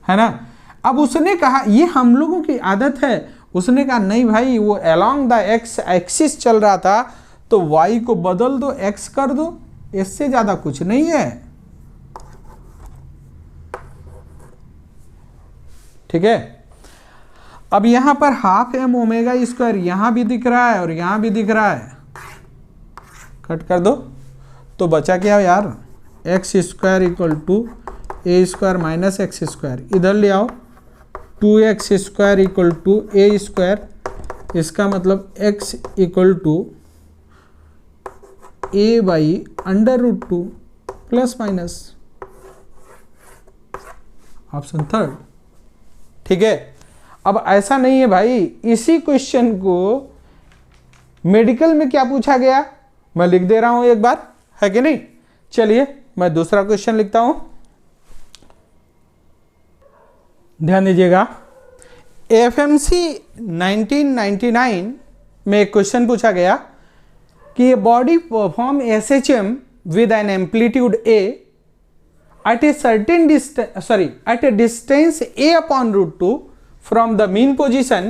है ना। अब उसने कहा, ये हम लोगों की आदत है, उसने कहा नहीं भाई वो अलोंग द एक्स एक्सिस चल रहा था तो वाई को बदल दो, एक्स कर दो, इससे ज्यादा कुछ नहीं है। ठीक है, अब यहां पर हाफ एम ओमेगा स्क्वायर यहां भी दिख रहा है और यहां भी दिख रहा है, कट कर दो तो बचा क्या यार, x square equal to A square minus x square, इधर ले आओ 2x square equal to A square, इसका मतलब x equal to A by under root 2 plus minus, option third. ठीक है, अब ऐसा नहीं है भाई, इसी क्वेश्चन को मेडिकल में क्या पूछा गया मैं लिख दे रहा हूं एक बार, है कि नहीं। चलिए मैं दूसरा क्वेश्चन लिखता हूं, ध्यान दीजिएगा। एफएमसी 1999 में एक क्वेश्चन पूछा गया कि ये body perform SHM with an amplitude A at a certain distance, at a distance a upon root 2 from the mean position,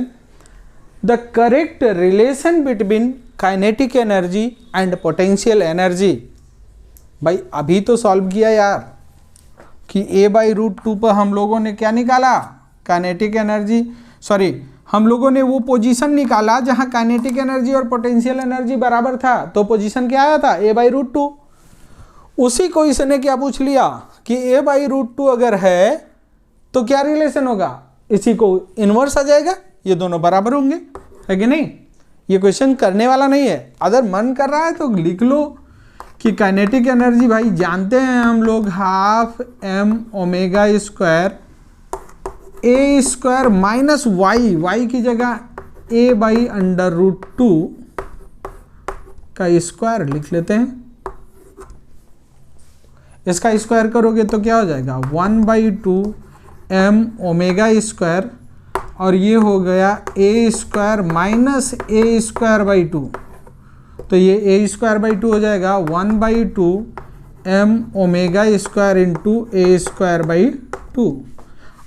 the correct relation between kinetic energy and potential energy। भाई अभी तो सॉल्व किया यार कि a बाई रूट 2 पर हम लोगों ने क्या निकाला, काइनेटिक एनर्जी, हम लोगों ने वो पोजीशन निकाला जहां काइनेटिक एनर्जी और पोटेंशियल एनर्जी बराबर था, तो पोजीशन क्या आया था, a बाई रूट 2। उसी को इसने क्या पूछ लिया कि a बाई रूट 2 अगर है तो क्या रिलेशन होगा, इसी को इनवर्स आ जाएगा, ये दोनों बराबर होंगे, है कि नहीं। ये क्वेश्चन करने वाला नहीं है, अगर मन कर रहा है तो लिख लो कि काइनेटिक एनर्जी भाई जानते हैं हम लोग half m omega square A square minus Y, Y की जगह a बाई अंडर रूट 2 का स्क्वायर लिख लेते हैं। इसका स्क्वायर करोगे तो क्या हो जाएगा 1 बाई 2 एम ओमेगा स्क्वायर, और ये हो गया A square minus A square by 2। तो ये ए स्क्वायर बाई टू हो जाएगा 1/2 m omega square into A square by two.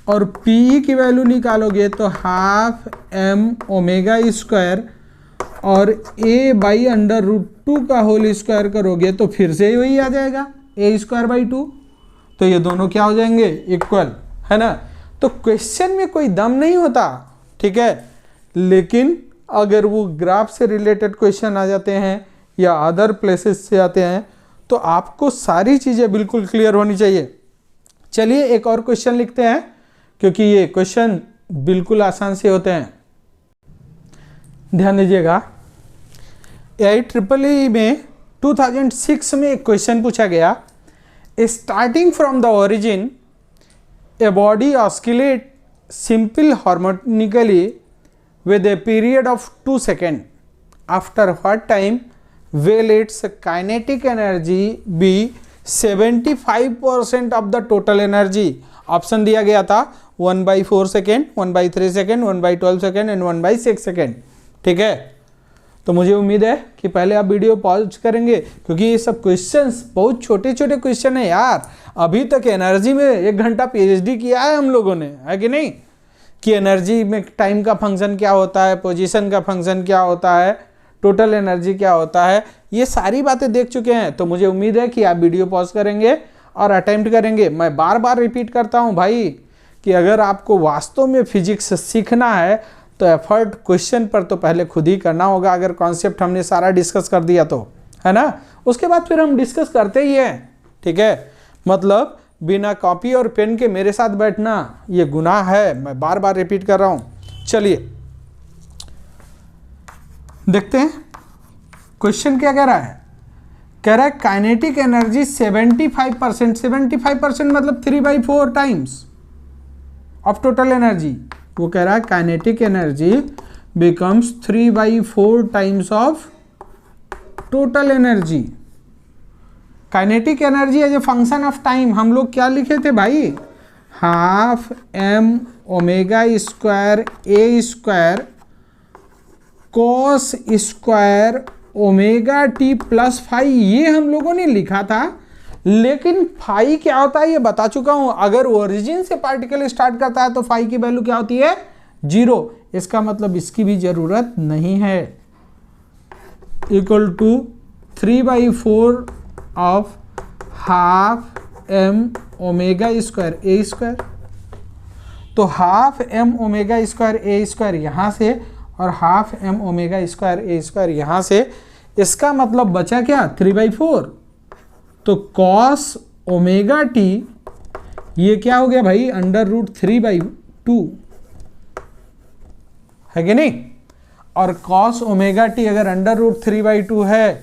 और पी की वैल्यू निकालोगे तो हाफ एम ओमेगा स्क्वायर और A by under root two का होल स्क्वायर करोगे तो फिर से वही आ जाएगा ए स्क्वायर बाई टू। तो ये दोनों क्या हो जाएंगे, इक्वल, है ना। तो क्वेश्चन में कोई दम नहीं होता, ठीक है, लेकिन अगर वो ग्राफ से रिलेटेड क्वेश्चन आ जाते हैं या अदर प्लेसेस से आते हैं तो आपको सारी चीज़ें बिल्कुल क्लियर होनी चाहिए। चलिए एक और क्वेश्चन लिखते हैं, क्योंकि ये क्वेश्चन बिल्कुल आसान से होते हैं। ध्यान दीजिएगा, IEEE में 2006 में एक क्वेश्चन पूछा गया, starting from the origin a body oscillate simple harmonically with a period of 2 seconds. After what time will its kinetic energy be 75% of the total energy? Option दिया गया था 1/4 second, 1/3 second, 1/12 second and 1/6 second. ठीक है, तो मुझे उम्मीद है कि पहले आप वीडियो पॉज करेंगे, क्योंकि ये सब क्वेश्चंस बहुत छोटे छोटे क्वेश्चन है यार। अभी तक एनर्जी में 1 घंटा PhD किया है हम लोगों ने, है कि नहीं, कि एनर्जी में टाइम का फंक्शन क्या होता है, पोजीशन का फंक्शन क्या होता है, टोटल एनर्जी क्या होता है, ये सारी बातें देख चुके हैं। तो मुझे उम्मीद है कि आप वीडियो पॉज करेंगे और अटेम्प्ट करेंगे। मैं बार बार रिपीट करता हूं भाई कि अगर आपको वास्तव में फिजिक्स सीखना है तो एफर्ट क्वेश्चन पर तो पहले खुद ही करना होगा। अगर कॉन्सेप्ट हमने सारा डिस्कस कर दिया तो, है ना, उसके बाद फिर हम डिस्कस करते ही हैं। ठीक है, मतलब बिना कॉपी और पेन के मेरे साथ बैठना ये गुनाह है, मैं बार बार रिपीट कर रहा हूं। चलिए देखते हैं क्वेश्चन क्या कह रहा है। कह रहा है काइनेटिक एनर्जी 75%, 75% मतलब 3/4 टाइम्स ऑफ टोटल एनर्जी। वो कह रहा है kinetic energy becomes 3/4 times of total energy. Kinetic energy as a function of time हम लोग क्या लिखे थे भाई, half m omega square A square cos square omega t plus phi, ये हम लोगों ने लिखा था। लेकिन फाई क्या होता है ये बता चुका हूं। अगर ओरिजिन से पार्टिकल स्टार्ट करता है तो फाई की वैल्यू क्या होती है, 0। इसका मतलब इसकी भी जरूरत नहीं है। Equal to 3/4 of half m omega square A square. तो half m omega square A square यहां से और half m omega square A square यहां से, इसका मतलब बचा क्या, 3/4। तो कॉस ओमेगा टी ये क्या हो गया भाई, √3/2, है कि नहीं। और कॉस ओमेगा टी अगर √3/2 है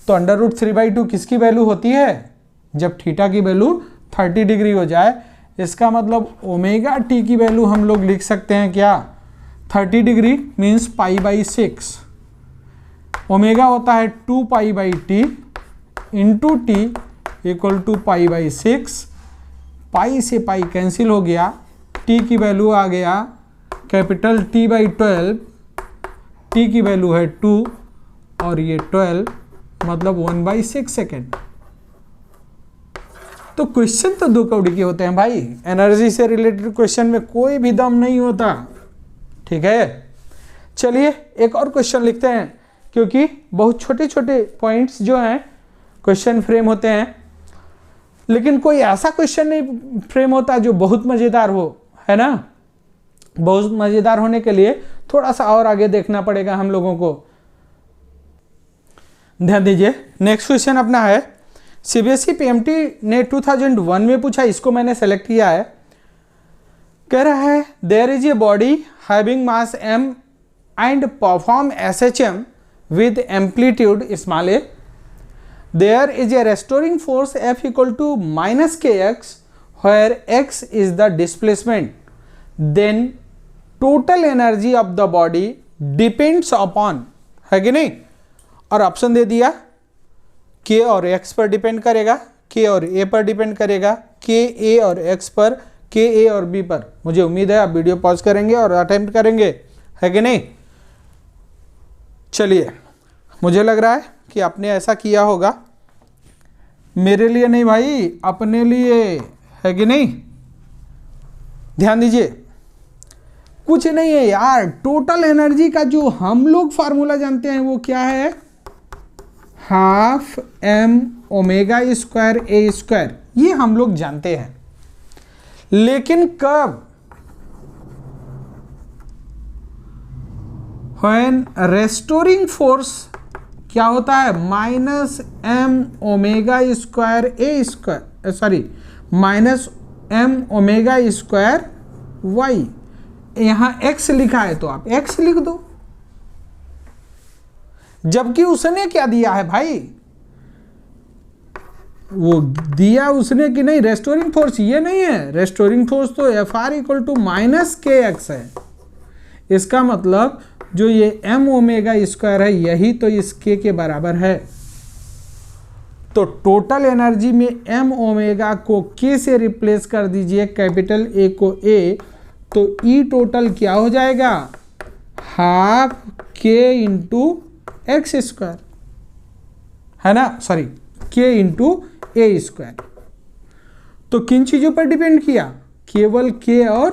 तो √3/2 किसकी वैल्यू होती है, जब थीटा की वैल्यू 30 डिग्री हो जाए। इसका मतलब ओमेगा टी की वैल्यू हम लोग लिख सकते हैं क्या, 30 डिग्री मीन्स π/6। ओमेगा होता है 2π/t into t equal to π/6। Pi से पाई कैंसिल हो गया, टी की वैल्यू आ गया कैपिटल T/12, टी की वैल्यू है 2 और ये 12 मतलब 1/6 सेकेंड। तो क्वेश्चन तो 2 कौड़ी के होते हैं भाई, एनर्जी से रिलेटेड क्वेश्चन में कोई भी दम नहीं होता। ठीक है, चलिए एक और क्वेश्चन लिखते हैं, क्योंकि बहुत छोटे छोटे पॉइंट्स जो हैं क्वेश्चन फ्रेम होते हैं, लेकिन कोई ऐसा क्वेश्चन नहीं फ्रेम होता जो बहुत मजेदार हो, है ना। बहुत मजेदार होने के लिए थोड़ा सा और आगे देखना पड़ेगा हम लोगों को। ध्यान दीजिए, नेक्स्ट क्वेश्चन अपना है, CBSE PMT ने 2001 में पूछा, इसको मैंने सेलेक्ट किया है। कह रहा है there is a body having mass m and perform SHM with amplitude small a. There is a restoring force F equal to -kx where x is the displacement. Then total energy of the body depends upon, है कि नहीं। और ऑप्शन दे दिया, k और x पर डिपेंड करेगा, k और a पर डिपेंड करेगा, k a और x पर, k a और b पर। मुझे उम्मीद है आप वीडियो पॉज करेंगे और अटेम्प्ट करेंगे, है कि नहीं। चलिए मुझे लग रहा है कि आपने ऐसा किया होगा, मेरे लिए नहीं भाई, अपने लिए, है कि नहीं? ध्यान दीजिए, कुछ नहीं है यार, टोटल एनर्जी का जो हम लोग फार्मूला जानते हैं वो क्या है, half m omega square A square, ये हम लोग जानते हैं। लेकिन कब? व्हेन रेस्टोरिंग फोर्स क्या होता है, minus m omega square A square, sorry minus m omega square y, यहां x लिखा है तो आप x लिख दो। जबकि उसने क्या दिया है भाई, वो दिया उसने कि नहीं, रेस्टोरिंग फोर्स ये नहीं है, रेस्टोरिंग फोर्स तो F R equal to minus k x है। इसका मतलब जो ये m ओमेगा स्क्वायर है यही तो इस k के बराबर है। तो टोटल एनर्जी में m ओमेगा को k से रिप्लेस कर दीजिए, कैपिटल A को A, तो E टोटल क्या हो जाएगा, half k into x square, है ना, sorry k into A square. तो किन चीजों पर डिपेंड किया, केवल k और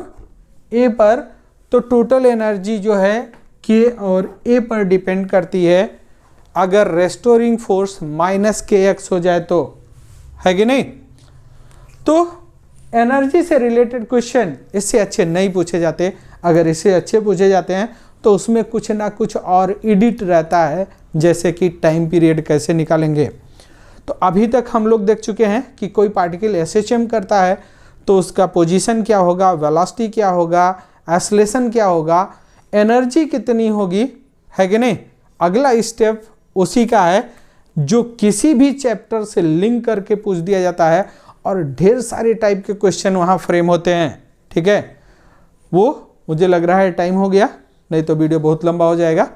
a पर। तो टोटल एनर्जी जो है k और a पर डिपेंड करती है। अगर restoring force minus k x हो जाए तो, है कि नहीं? तो एनर्जी से रिलेटेड क्वेश्चन इससे अच्छे नहीं पूछे जाते। अगर इससे अच्छे पूछे जाते हैं तो उसमें कुछ ना कुछ और एडिट रहता है, जैसे कि टाइम पीरियड कैसे निकालेंगे। तो अभी तक हम लोग देख चुके हैं कि कोई पार्टिकल एसएचएम करता है तो उसका पोजीशन क्या होगा, वेलोसिटी क्या होगा, एक्सेलरेशन क्या होगा, एनर्जी कितनी होगी, है कि नहीं? अगला स्टेप उसी का है जो किसी भी चैप्टर से लिंक करके पूछ दिया जाता है और ढेर सारे टाइप के क्वेश्चन वहाँ फ्रेम होते हैं। ठीक है, वो मुझे लग रहा है टाइम हो गया, नहीं तो वीडियो बहुत लंबा हो जाएगा।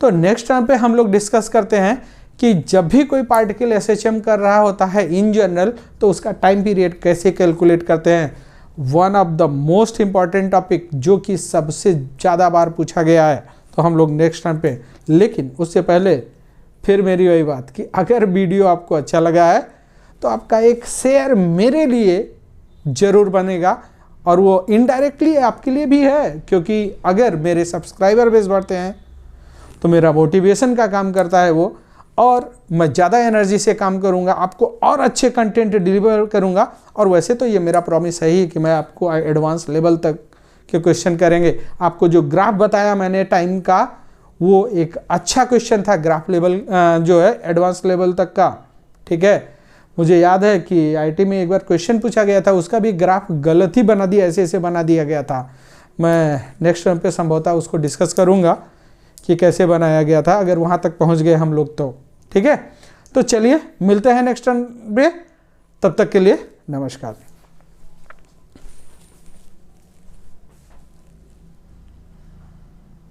तो नेक्स्ट टाइम पे हम लोग डिस्कस करते हैं कि जब भी कोई पार्टिकल एसएचएम कर रहा होता है इन जनरल तो उसका टाइम पीरियड कैसे कैलकुलेट करते हैं। One of the most important topic जो कि सबसे ज़्यादा बार पूछा गया है, तो हम लोग नेक्स्ट टाइम पे। लेकिन उससे पहले फिर मेरी वही बात कि अगर वीडियो आपको अच्छा लगा है तो आपका एक शेयर मेरे लिए ज़रूर बनेगा, और वो इनडायरेक्टली आपके लिए भी है, क्योंकि अगर मेरे सब्सक्राइबर बेस बढ़ते हैं तो मेरा मोटिवेशन का काम करता है वो, और मैं ज़्यादा एनर्जी से काम करूँगा, आपको और अच्छे कंटेंट डिलीवर करूँगा। और वैसे तो ये मेरा प्रॉमिस है ही कि मैं आपको एडवांस लेवल तक के क्वेश्चन करेंगे। आपको जो ग्राफ बताया मैंने टाइम का, वो एक अच्छा क्वेश्चन था, ग्राफ लेवल जो है एडवांस लेवल तक का। ठीक है, मुझे याद है कि आईटी में एक बार क्वेश्चन पूछा गया था, उसका भी ग्राफ गलत ही बना दिया, ऐसे ऐसे बना दिया गया था। मैं नेक्स्ट टाइम पे संभवतः उसको डिस्कस करूँगा कि कैसे बनाया गया था, अगर वहाँ तक पहुँच गए हम लोग तो। ठीक है, तो चलिए मिलते हैं नेक्स्ट टाइम पे, तब तक के लिए नमस्कार।